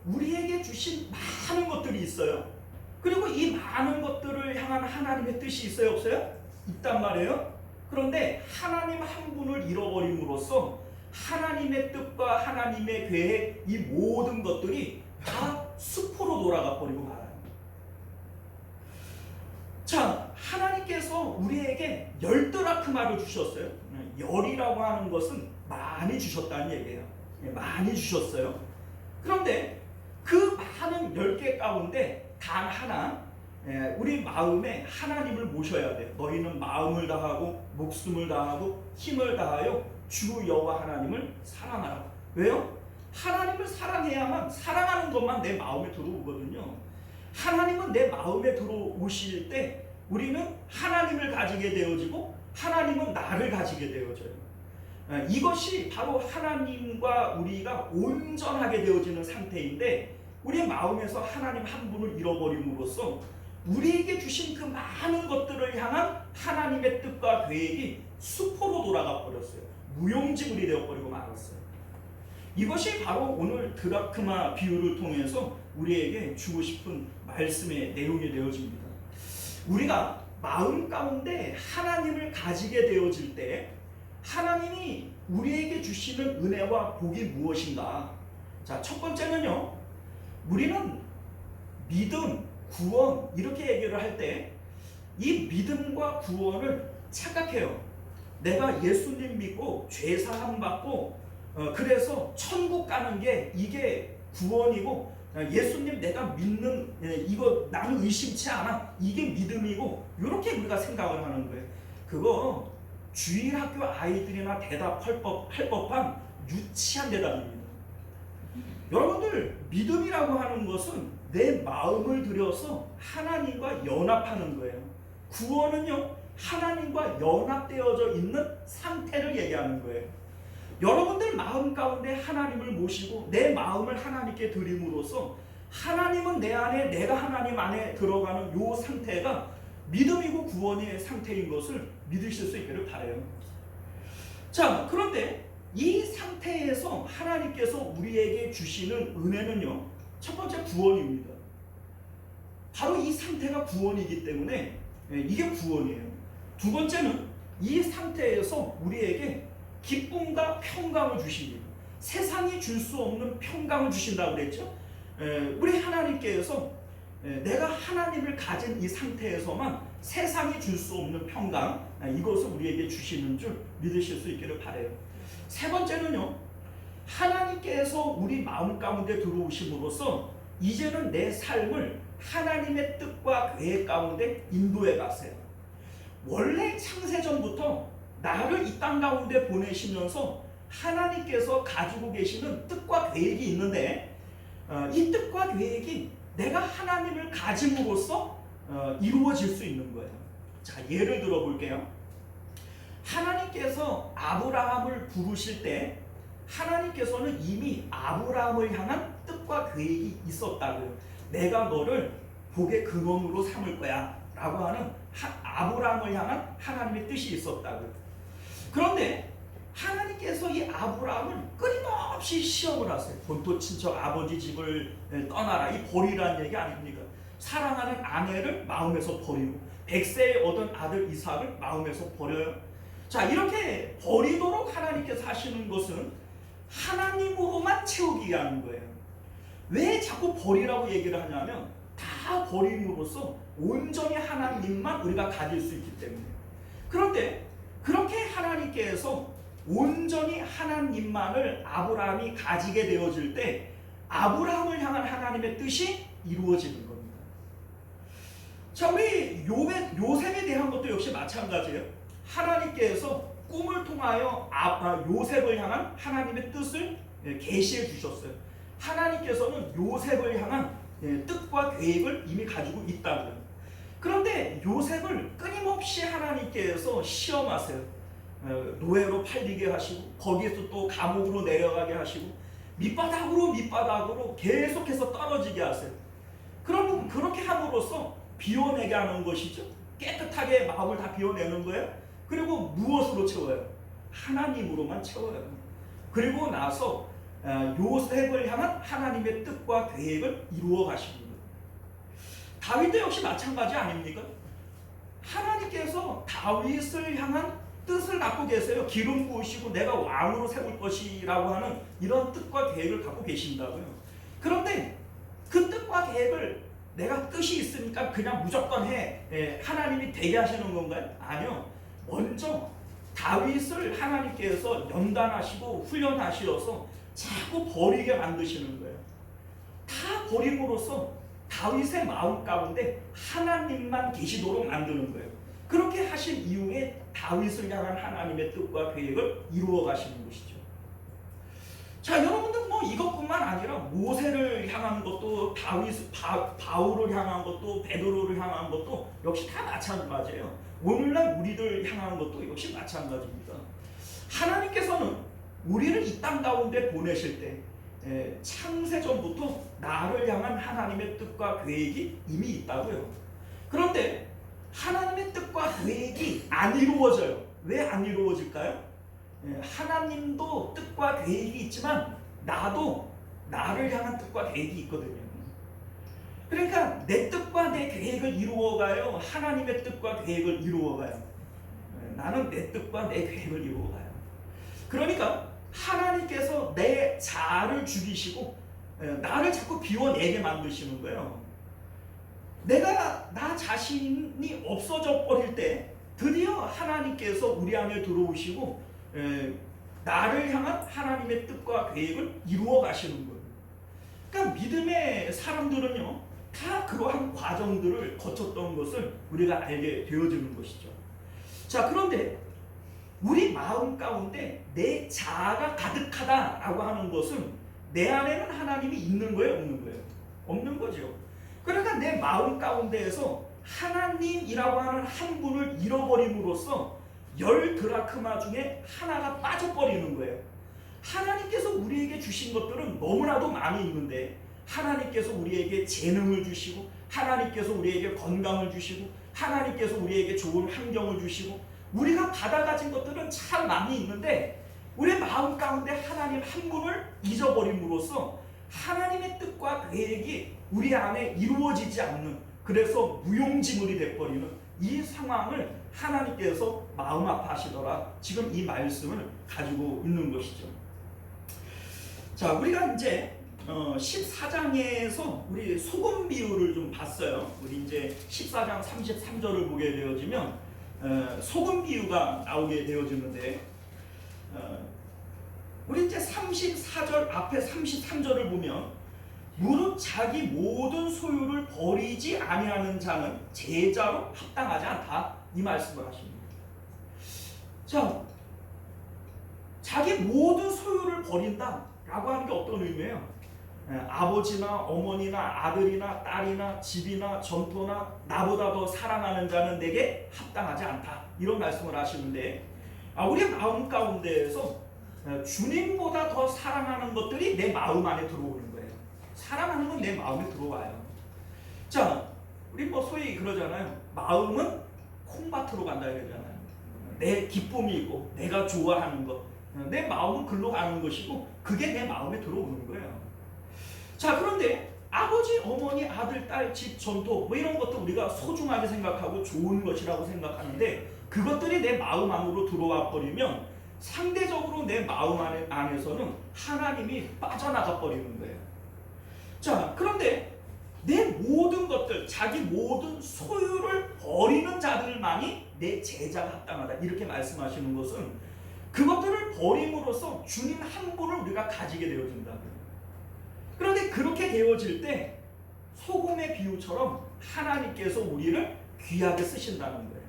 우리에게 주신 많은 것들이 있어요. 그리고 이 많은 것들을 향한 하나님의 뜻이 있어요, 없어요? 있단 말이에요. 그런데 하나님 한 분을 잃어버림으로써 하나님의 뜻과 하나님의 계획, 이 모든 것들이 다 수포로 돌아가 버리고 말아요. 자, 하나님께서 우리에게 열드라크마를 주셨어요. 열이라고 하는 것은 많이 주셨다는 얘기예요. 많이 주셨어요. 그런데 그 많은 10개 가운데 단 하나, 우리 마음에 하나님을 모셔야 돼요. 너희는 마음을 다하고 목숨을 다하고 힘을 다하여 주 여호와 하나님을 사랑하라. 왜요? 하나님을 사랑해야만, 사랑하는 것만 내 마음에 들어오거든요. 하나님은 내 마음에 들어오실 때 우리는 하나님을 가지게 되어지고 하나님은 나를 가지게 되어져요. 이것이 바로 하나님과 우리가 온전하게 되어지는 상태인데, 우리 마음에서 하나님 한 분을 잃어버림으로써 우리에게 주신 그 많은 것들을 향한 하나님의 뜻과 계획이 수포로 돌아가 버렸어요. 무용지물이 되어버리고 말았어요. 이것이 바로 오늘 드라크마 비유를 통해서 우리에게 주고 싶은 말씀의 내용이 되어집니다. 우리가 마음 가운데 하나님을 가지게 되어질 때 하나님이 우리에게 주시는 은혜와 복이 무엇인가? 자, 첫 번째는요, 우리는 믿음, 구원 이렇게 얘기를 할 때 이 믿음과 구원을 착각해요. 내가 예수님 믿고 죄 사함 받고 그래서 천국 가는 게 이게 구원이고, 예수님 내가 믿는 이거 나는 의심치 않아, 이게 믿음이고, 이렇게 우리가 생각을 하는 거예요. 그거 주일학교 아이들이나 대답할 법한 유치한 대답입니다. 여러분들, 믿음이라고 하는 것은 내 마음을 들여서 하나님과 연합하는 거예요. 구원은요, 하나님과 연합되어져 있는 상태를 얘기하는 거예요. 여러분들 마음 가운데 하나님을 모시고 내 마음을 하나님께 드림으로써 하나님은 내 안에, 내가 하나님 안에 들어가는 이 상태가 믿음이고 구원의 상태인 것을 믿으실 수 있기를 바라요. 자, 그런데 이 상태에서 하나님께서 우리에게 주시는 은혜는요, 첫 번째 구원입니다. 바로 이 상태가 구원이기 때문에 이게 구원이에요. 두 번째는 이 상태에서 우리에게 기쁨과 평강을 주십니다. 세상이 줄 수 없는 평강을 주신다고 그랬죠. 우리 하나님께서 내가 하나님을 가진 이 상태에서만 세상이 줄 수 없는 평강, 이것을 우리에게 주시는 줄 믿으실 수 있기를 바라요. 세 번째는요, 하나님께서 우리 마음 가운데 들어오심으로써 이제는 내 삶을 하나님의 뜻과 계획 가운데 인도해 갔어요. 원래 창세전부터 나를 이 땅 가운데 보내시면서 하나님께서 가지고 계시는 뜻과 계획이 있는데, 이 뜻과 계획이 내가 하나님을 가짐으로써 이루어질 수 있는 거예요. 자, 예를 들어 볼게요. 하나님께서 아브라함을 부르실 때 하나님께서는 이미 아브라함을 향한 뜻과 계획이 있었다고요. 내가 너를 복의 근원으로 삼을 거야 라고 하는 아브라함을 향한 하나님의 뜻이 있었다고요. 그런데 하나님께서 이 아브라함을 끊임없이 시험을 하세요. 본토 친척 아버지 집을 떠나라, 이 버리라는 얘기 아닙니까? 사랑하는 아내를 마음에서 버리고 100세에 얻은 아들 이삭을 마음에서 버려요. 자, 이렇게 버리도록 하나님께서 하시는 것은 하나님으로만 채우기 위한 거예요. 왜 자꾸 버리라고 얘기를 하냐면 다 버림으로써 온전히 하나님만 우리가 가질 수 있기 때문에. 그런데 그렇게 하나님께서 온전히 하나님만을 아브라함이 가지게 되어질 때 아브라함을 향한 하나님의 뜻이 이루어지는 겁니다. 자, 우리 요셉에 대한 것도 역시 역시 마찬가지예요. 하나님께서 꿈을 통하여 요셉을 향한 하나님의 뜻을 계시해 주셨어요. 하나님께서는 요셉을 향한 뜻과 계획을 이미 가지고 있다고요. 그런데 요셉을 끊임없이 하나님께서 시험하세요. 노예로 팔리게 하시고 거기에서 또 감옥으로 내려가게 하시고 밑바닥으로 계속해서 떨어지게 하세요. 그러면 그렇게 함으로써 비워내게 하는 것이죠. 깨끗하게 마음을 다 비워내는 거예요. 그리고 무엇으로 채워요? 하나님으로만 채워요. 그리고 나서 요셉을 향한 하나님의 뜻과 계획을 이루어 가시는 거예요. 다윗도 역시 마찬가지 아닙니까? 하나님께서 다윗을 향한 뜻을 갖고 계세요. 기름 부으시고 내가 왕으로 세울 것이라고 하는 이런 뜻과 계획을 갖고 계신다고요. 그런데 그 뜻과 계획을 내가 뜻이 있으니까 그냥 무조건 하나님이 되게 하시는 건가요? 아니요. 먼저 다윗을 하나님께서 연단하시고 훈련하시어서 자꾸 버리게 만드시는 거예요. 다 버림으로써 다윗의 마음 가운데 하나님만 계시도록 만드는 거예요. 그렇게 하신 이후에 다윗을 향한 하나님의 뜻과 계획을 이루어 가시는 것이죠. 자, 여러분들 이것뿐만 아니라 모세를 향한 것도 바울을 향한 것도 베드로를 향한 것도 역시 다 마찬가지예요. 오늘날 우리들 향한 것도 역시 마찬가지입니다. 하나님께서는 우리를 이 땅 가운데 보내실 때 창세전부터 나를 향한 하나님의 뜻과 계획이 이미 있다고요. 그런데 하나님의 뜻과 계획이 안 이루어져요. 왜 안 이루어질까요? 하나님도 뜻과 계획이 있지만 나도 나를 향한 뜻과 계획이 있거든요. 그러니까 내 뜻과 내 계획을 이루어가요. 하나님의 뜻과 계획을 이루어가요. 나는 내 뜻과 내 계획을 이루어가요. 그러니까 하나님께서 내 자아를 죽이시고 나를 자꾸 비워내게 만드시는 거예요. 내가 나 자신이 없어져 버릴 때 드디어 하나님께서 우리 안에 들어오시고 나를 향한 하나님의 뜻과 계획을 이루어 가시는 거예요. 그러니까 믿음의 사람들은요 다 그러한 과정들을 거쳤던 것을 우리가 알게 되어지는 것이죠. 자, 그런데 우리 마음 가운데 내 자아가 가득하다라고 하는 것은 내 안에는 하나님이 있는 거예요, 없는 거예요? 없는 거죠. 그러니까 내 마음 가운데에서 하나님이라고 하는 한 분을 잃어버림으로써 10 드라크마 중에 하나가 빠져버리는 거예요. 하나님께서 우리에게 주신 것들은 너무나도 많이 있는데 하나님께서 우리에게 재능을 주시고 하나님께서 우리에게 건강을 주시고 하나님께서 우리에게 좋은 환경을 주시고 우리가 받아가진 것들은 참 많이 있는데 우리 마음 가운데 하나님 한 분을 잊어버림으로써 하나님의 뜻과 계획이 우리 안에 이루어지지 않는, 그래서 무용지물이 돼버리는 이 상황을 하나님께서 마음 아파하시더라. 지금 이 말씀을 가지고 있는 것이죠. 자, 우리가 이제 14장에서 우리 소금 비유를 좀 봤어요. 우리 이제 14장 33절을 보게 되어지면 소금 비유가 나오게 되어지는데 우리 이제 34절 앞에 33절을 보면 무릇 자기 모든 소유를 버리지 아니하는 자는 제자로 합당하지 않다, 이 말씀을 하십니다. 자, 자기 모든 소유를 버린다라고 하는 게 어떤 의미예요? 아버지나 어머니나 아들이나 딸이나 집이나 전토나 나보다 더 사랑하는 자는 내게 합당하지 않다, 이런 말씀을 하시는데 우리 마음 가운데에서 주님보다 더 사랑하는 것들이 내 마음 안에 들어오는 거예요. 사랑하는 건 내 마음에 들어와요. 자, 우리 소위 그러잖아요. 마음은 콩밭으로 간다 이러잖아요. 내 기쁨이 있고 내가 좋아하는 것, 내 마음은 글로 가는 것이고 그게 내 마음에 들어오는 거예요. 자, 그런데 아버지, 어머니, 아들, 딸, 집, 전토 이런 것도 우리가 소중하게 생각하고 좋은 것이라고 생각하는데 그것들이 내 마음 안으로 들어와 버리면 상대적으로 내 마음 안에서는 하나님이 빠져나가 버리는 거예요. 자, 그런데 내 모든 것들, 자기 모든 소유를 버리는 자들만이 내 제자가 합당하다, 이렇게 말씀하시는 것은 그것들을 버림으로써 주님 한 분을 우리가 가지게 되어진다고요. 그런데 그렇게 되어질 때 소금의 비유처럼 하나님께서 우리를 귀하게 쓰신다는 거예요.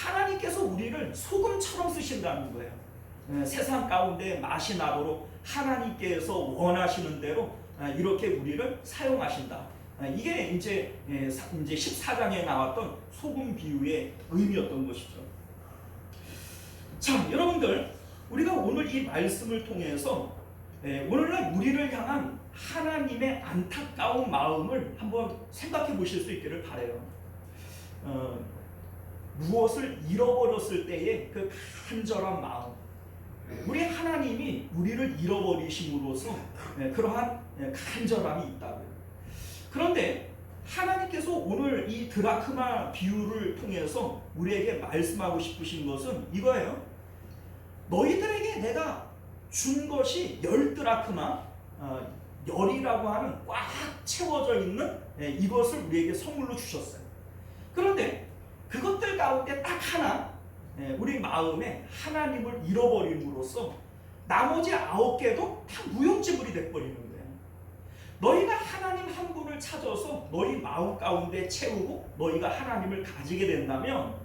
하나님께서 우리를 소금처럼 쓰신다는 거예요. 세상 가운데 맛이 나도록 하나님께서 원하시는 대로 이렇게 우리를 사용하신다. 이게 이제 14장에 나왔던 소금 비유의 의미였던 것이죠. 자, 여러분들, 우리가 오늘 이 말씀을 통해서 오늘날 우리를 향한 하나님의 안타까운 마음을 한번 생각해 보실 수 있기를 바라요. 무엇을 잃어버렸을 때의 그 간절한 마음, 우리 하나님이 우리를 잃어버리심으로써 그러한 간절함이 있다고요. 그런데 하나님께서 오늘 이 드라크마 비유를 통해서 우리에게 말씀하고 싶으신 것은 이거예요. 너희들에게 내가 준 것이 10드라크마, 열이라고 하는 꽉 채워져 있는 이것을 우리에게 선물로 주셨어요. 그런데 그것들 가운데 딱 하나, 우리 마음에 하나님을 잃어버림으로써 나머지 9개도 다 무용지물이 돼버리는 거예요. 너희가 하나님 한 분을 찾아서 너희 마음 가운데 채우고 너희가 하나님을 가지게 된다면,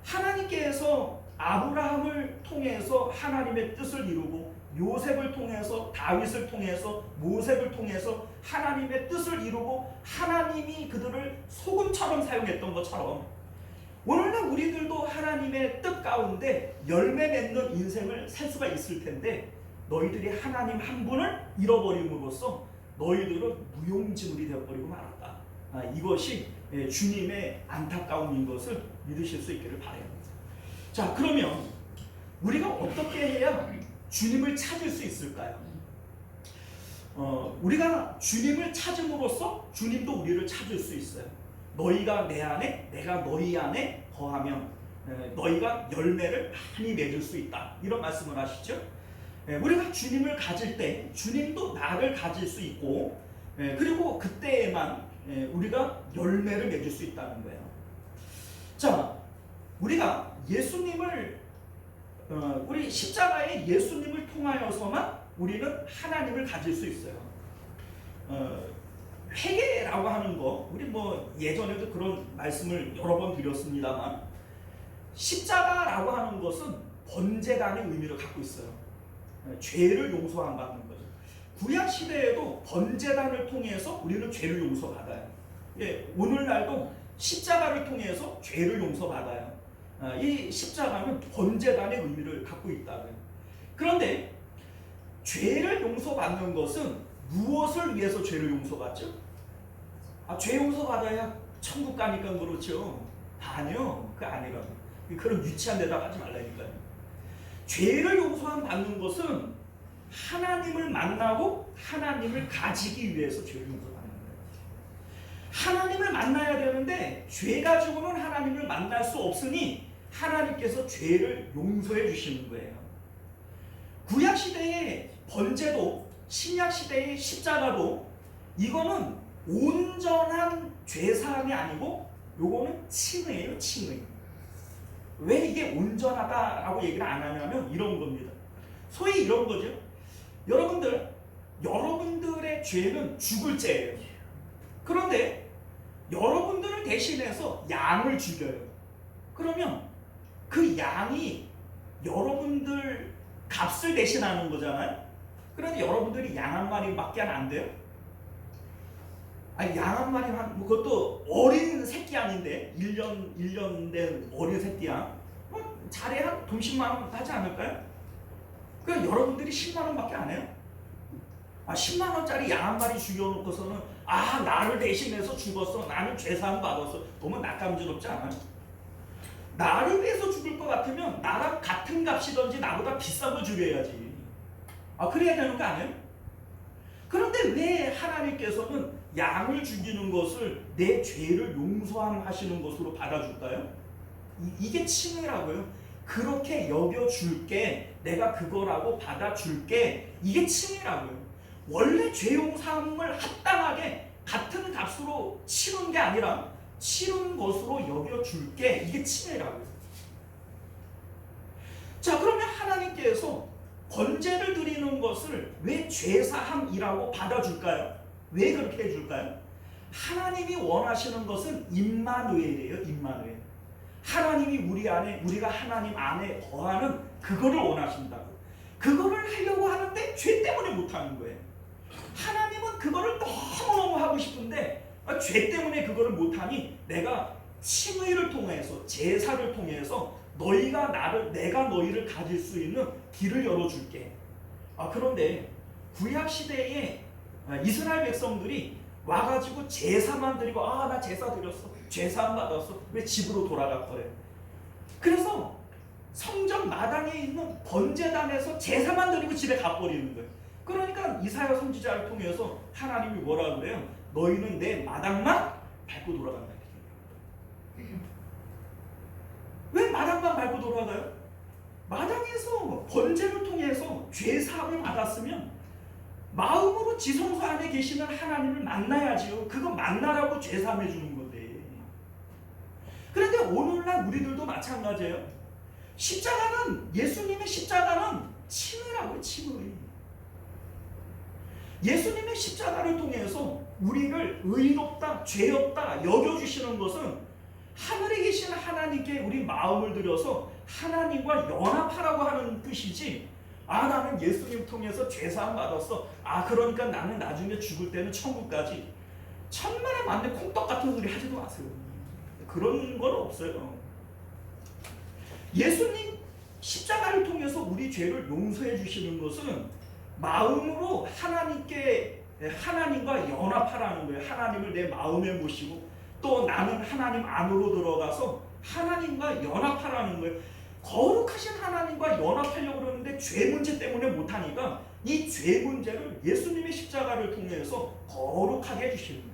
하나님께서 아브라함을 통해서 하나님의 뜻을 이루고 요셉을 통해서, 다윗을 통해서, 모세를 통해서 하나님의 뜻을 이루고 하나님이 그들을 소금처럼 사용했던 것처럼 오늘날 우리들도 하나님의 뜻 가운데 열매 맺는 인생을 살 수가 있을 텐데, 너희들이 하나님 한 분을 잃어버림으로써 너희들은 무용지물이 되어버리고 말았다. 이것이 주님의 안타까움인 것을 믿으실 수 있기를 바랍니다. 자, 그러면 우리가 어떻게 해야 주님을 찾을 수 있을까요? 우리가 주님을 찾음으로써 주님도 우리를 찾을 수 있어요. 너희가 내 안에, 내가 너희 안에 거하면 너희가 열매를 많이 맺을 수 있다. 이런 말씀을 하시죠. 우리가 주님을 가질 때 주님도 나를 가질 수 있고, 그리고 그때에만 우리가 열매를 맺을 수 있다는 거예요. 자, 우리가 예수님을 우리 십자가의 예수님을 통하여서만 우리는 하나님을 가질 수 있어요. 회개라고 하는 거, 우리 뭐 예전에도 그런 말씀을 여러 번 드렸습니다만, 십자가라고 하는 것은 번제단의 의미를 갖고 있어요. 죄를 용서안 받는 거죠. 구약 시대에도 번제단을 통해서 우리는 죄를 용서받아요. 오늘날도 십자가를 통해서 죄를 용서받아요. 이 십자가는 번제단의 의미를 갖고 있다고요. 그런데 죄를 용서받는 것은 무엇을 위해서 죄를 용서받죠? 죄 용서받아야 천국 가니까 그렇죠. 아니요, 그게 아니라고. 그런 유치한 데다 하지 말라니까요. 죄를 용서받는 것은 하나님을 만나고 하나님을 가지기 위해서 죄를 용서받는 거예요. 하나님을 만나야 되는데 죄 가지고는 하나님을 만날 수 없으니 하나님께서 죄를 용서해 주시는 거예요. 구약 시대의 번제도, 신약 시대의 십자가도 이거는 온전한 죄사함이 아니고 요거는 칭의예요, 칭의. 왜 이게 온전하다라고 얘기를 안 하냐면 이런 겁니다. 소위 이런 거죠. 여러분들의 죄는 죽을 죄예요. 그런데 여러분들을 대신해서 양을 죽여요. 그러면 그 양이 여러분들 값을 대신하는 거잖아요. 그런데 여러분들이 양 한 마리밖에 안 돼요? 아니, 양 한 마리, 그것도 어린 새끼 양인데 1년 된 어린 새끼 양, 자리에 한 돈 10만 원 하지 않을까요? 그러니까 여러분들이 10만 원밖에 안 해요? 10만 원짜리 양 한 마리 죽여놓고서는 나를 대신해서 죽었어, 나는 죄사함 받았어. 너무 낯감지럽지 않아요? 나를 위해서 죽을 것 같으면 나랑 같은 값이든지 나보다 비싼 걸 죽여야지. 그래야 되는 거 아니에요? 그런데 왜 하나님께서는 양을 죽이는 것을 내 죄를 용서하시는 것으로 받아줄까요? 이게 칭의라고요. 그렇게 여겨줄게, 내가 그거라고 받아줄게, 이게 칭의라고요. 원래 죄 용서함을 합당하게 같은 값으로 치른 게 아니라 치른 것으로 여겨줄게, 이게 칭의라고요. 자, 그러면 하나님께서 번제를 드리는 것을 왜 죄사함이라고 받아줄까요? 왜 그렇게 해줄까요? 하나님이 원하시는 것은 임마누엘이에요. 임마누엘. 하나님이 우리 안에, 우리가 하나님 안에 거하는 그거를 원하신다고. 그거를 하려고 하는데 죄 때문에 못하는 거예요. 하나님은 그거를 너무너무 하고 싶은데 죄 때문에 그거를 못하니 내가 칭의를 통해서, 제사를 통해서 내가 너희를 가질 수 있는 길을 열어줄게. 그런데 구약 시대에 이스라엘 백성들이 와가지고 제사만 드리고 나 제사 드렸어, 제사 받았어, 왜 집으로 돌아갔더래. 그래서 성전 마당에 있는 번제단에서 제사만 드리고 집에 가버리는 거예요. 그러니까 이사야 선지자를 통해서 하나님이 뭐라 그래요? 너희는 내 마당만 밟고 돌아간다. 왜 마당만 밟고 돌아가요? 마당에서 번제를 통해서 죄 사함을 받았으면 마음으로 지성소 안에 계시는 하나님을 만나야지요. 그거 만나라고 죄 사함해 주는 건데. 그런데 오늘날 우리들도 마찬가지예요. 예수님의 십자가는 칭의라고요. 칭의. 예수님의 십자가를 통해서 우리를 의롭다, 죄 없다 여겨주시는 것은 하늘에 계신 하나님께 우리 마음을 들여서 하나님과 연합하라고 하는 뜻이지, 나는 예수님 통해서 죄사함 받았어, 그러니까 나는 나중에 죽을 때는 천국까지, 천만에 만든 콩떡 같은 소리 하지도 마세요. 그런 건 없어요. 예수님 십자가를 통해서 우리 죄를 용서해 주시는 것은 마음으로 하나님과 연합하라는 거예요. 하나님을 내 마음에 모시고 또 나는 하나님 안으로 들어가서 하나님과 연합하라는 거예요. 거룩하신 하나님과 연합하려고 그러는데 죄 문제 때문에 못하니까 이 죄 문제를 예수님의 십자가를 통해서 거룩하게 해주시는 거예요.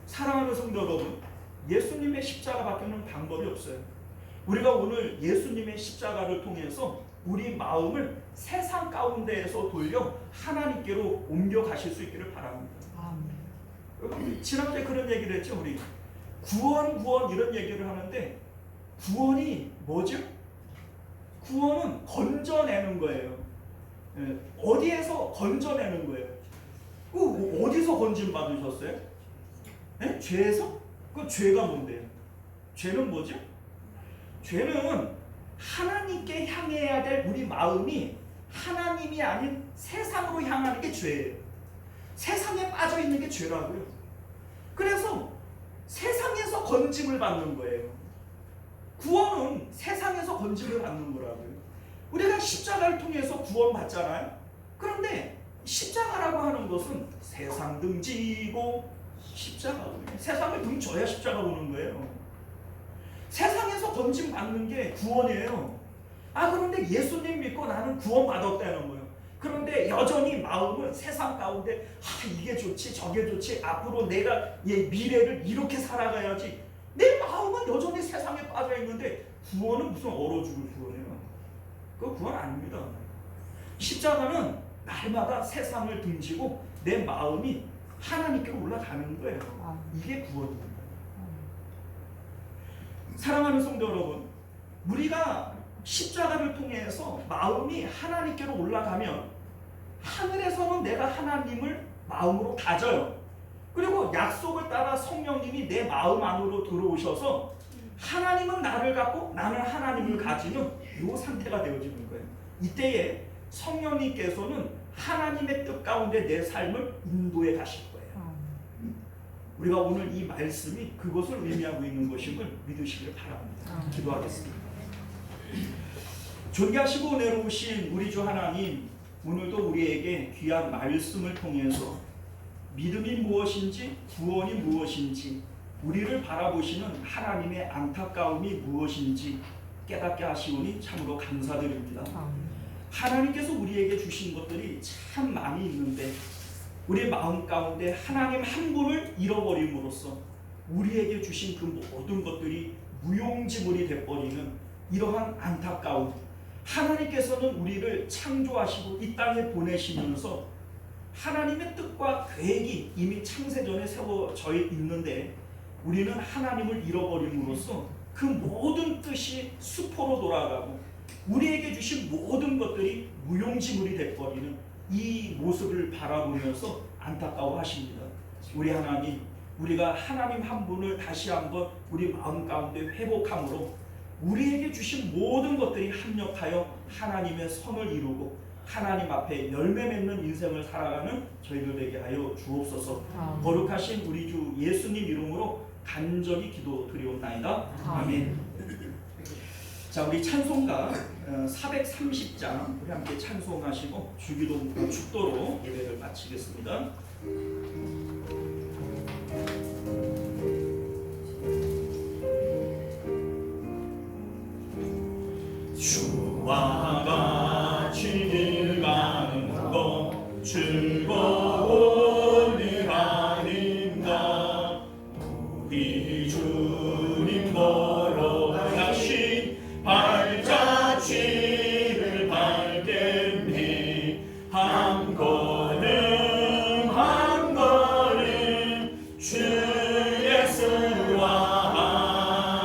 사랑하는 성도 여러분, 예수님의 십자가밖에는 방법이 없어요. 우리가 오늘 예수님의 십자가를 통해서 우리 마음을 세상 가운데에서 돌려 하나님께로 옮겨가실 수 있기를 바랍니다. 지난주에 그런 얘기를 했죠. 우리 구원 이런 얘기를 하는데 구원이 뭐죠? 구원은 건져내는 거예요. 어디에서 건져내는 거예요? 어디서 건짐 받으셨어요? 죄에서? 그 죄가 뭔데요? 죄는 뭐죠? 죄는 하나님께 향해야 될 우리 마음이 하나님이 아닌 세상으로 향하는 게 죄예요. 세상에 빠져 있는 게 죄라고요. 그래서 세상에서 건짐을 받는 거예요. 구원은 세상에서 건짐을 받는 거라고요. 우리가 십자가를 통해서 구원받잖아요. 그런데 십자가라고 하는 것은 세상 등지고 십자가거든요. 세상을 등져야 십자가 오는 거예요. 세상에서 건짐 받는 게 구원이에요. 그런데 예수님 믿고 나는 구원받았다는 거예요. 그런데 여전히 마음은 세상 가운데 이게 좋지 저게 좋지, 앞으로 내가 미래를 이렇게 살아가야지, 내 마음은 여전히 세상에 빠져 있는데 구원은 무슨 얼어 죽을 구원이에요. 그거 구원 아닙니다. 십자가는 날마다 세상을 등지고 내 마음이 하나님께로 올라가는 거예요. 이게 구원입니다. 사랑하는 성도 여러분, 우리가 십자가를 통해서 마음이 하나님께로 올라가면 하늘에서는 내가 하나님을 마음으로 가져요. 그리고 약속을 따라 성령님이 내 마음 안으로 들어오셔서 하나님은 나를 갖고 나는 하나님을 가지는 이 상태가 되어지는 거예요. 이때에 성령님께서는 하나님의 뜻 가운데 내 삶을 인도해 가실 거예요. 우리가 오늘 이 말씀이 그것을 의미하고 있는 것임을 믿으시길 바랍니다. 기도하겠습니다. 존귀하시고 은혜로우신 우리 주 하나님, 오늘도 우리에게 귀한 말씀을 통해서 믿음이 무엇인지, 구원이 무엇인지, 우리를 바라보시는 하나님의 안타까움이 무엇인지 깨닫게 하시오니 참으로 감사드립니다. 하나님께서 우리에게 주신 것들이 참 많이 있는데 우리 마음 가운데 하나님 한 분을 잃어버림으로써 우리에게 주신 그 모든 것들이 무용지물이 되어버리는 이러한 안타까움, 하나님께서는 우리를 창조하시고 이 땅에 보내시면서 하나님의 뜻과 계획이 이미 창세전에 세워져 있는데 우리는 하나님을 잃어버림으로써 그 모든 뜻이 수포로 돌아가고 우리에게 주신 모든 것들이 무용지물이 되어버리는 이 모습을 바라보면서 안타까워하십니다. 우리 하나님, 우리가 하나님 한 분을 다시 한번 우리 마음 가운데 회복함으로 우리에게 주신 모든 것들이 합력하여 하나님의 선을 이루고 하나님 앞에 열매 맺는 인생을 살아가는 저희들 되게 하여 주옵소서. 거룩하신 우리 주 예수님 이름으로 간절히 기도드리옵나이다. 아멘. 자, 우리 찬송가 430장 우리 함께 찬송하시고 주기도 축도로 예배를 마치겠습니다. 주와 같이 길 가는 것 즐거운 일 아닌가. 우리 주님 걸어가신 발자취를 밟겠네. 한 걸음 한 걸음 주 예수와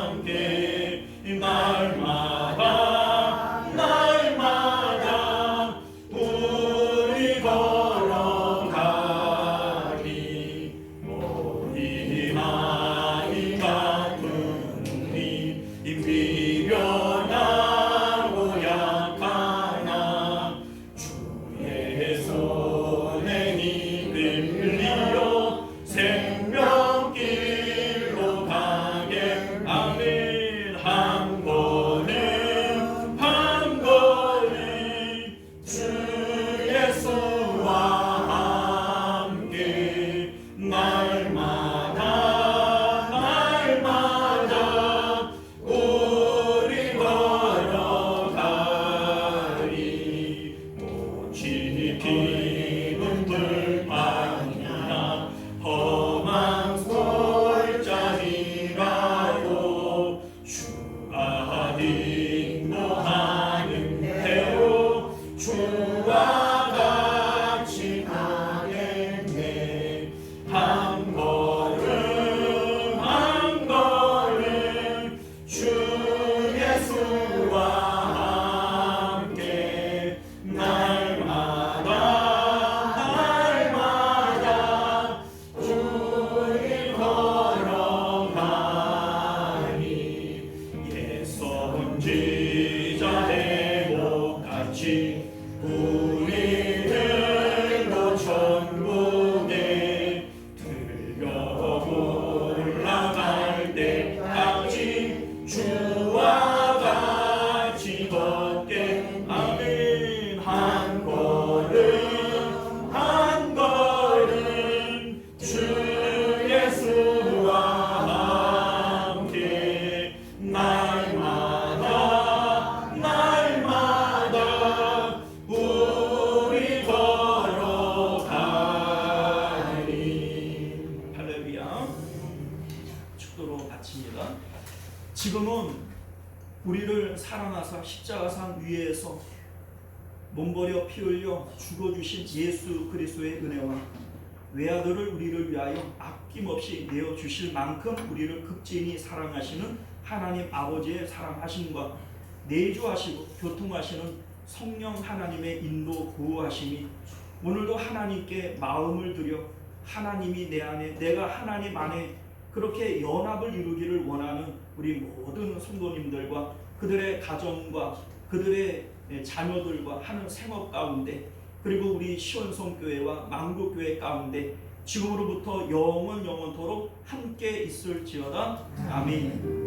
함께 날마다 우리 걸어가리. 우리 나이 같은 우리 미련하고 약하나 주의 손에 이끌려 생명길로 가게. 아멘. 한 걸음 한 걸음 주 예수와 함께 날마다 우리 걸어가리. 오직 피는 불만이나 험한 솔자리라도 주가 인도하는 대로 주와 같이 가겠네. 한 걸음 한 걸음 주 예수와 함께 날마다 우리 걸어가리. 옛 선지자 대목같이 우리들도 천국에 들려 올라갈 때까지 주와 같이 걷게. 아멘. 한 걸음 한 걸음 주 예수와 함께 날마다 우리 걸어가리. 할렐루야. 축도로 바칩니다. 지금은 우리를 사랑하사 십자가상 위에서 몸버려 피 흘려 죽어주신 예수 그리스도의 은혜와 외아들을 우리를 위하여 아낌없이 내어주실 만큼 우리를 극진히 사랑하시는 하나님 아버지의 사랑하심과 내주하시고 교통하시는 성령 하나님의 인도 보호하심이 오늘도 하나님께 마음을 들여 하나님이 내 안에 내가 하나님 안에 그렇게 연합을 이루기를 원하는 우리 모든 성도님들과 그들의 가정과 그들의 자녀들과 하는 생업 가운데 그리고 우리 시원성교회와 만국교회 가운데 지금으로부터 영원토록 함께 있을지어다. 아멘.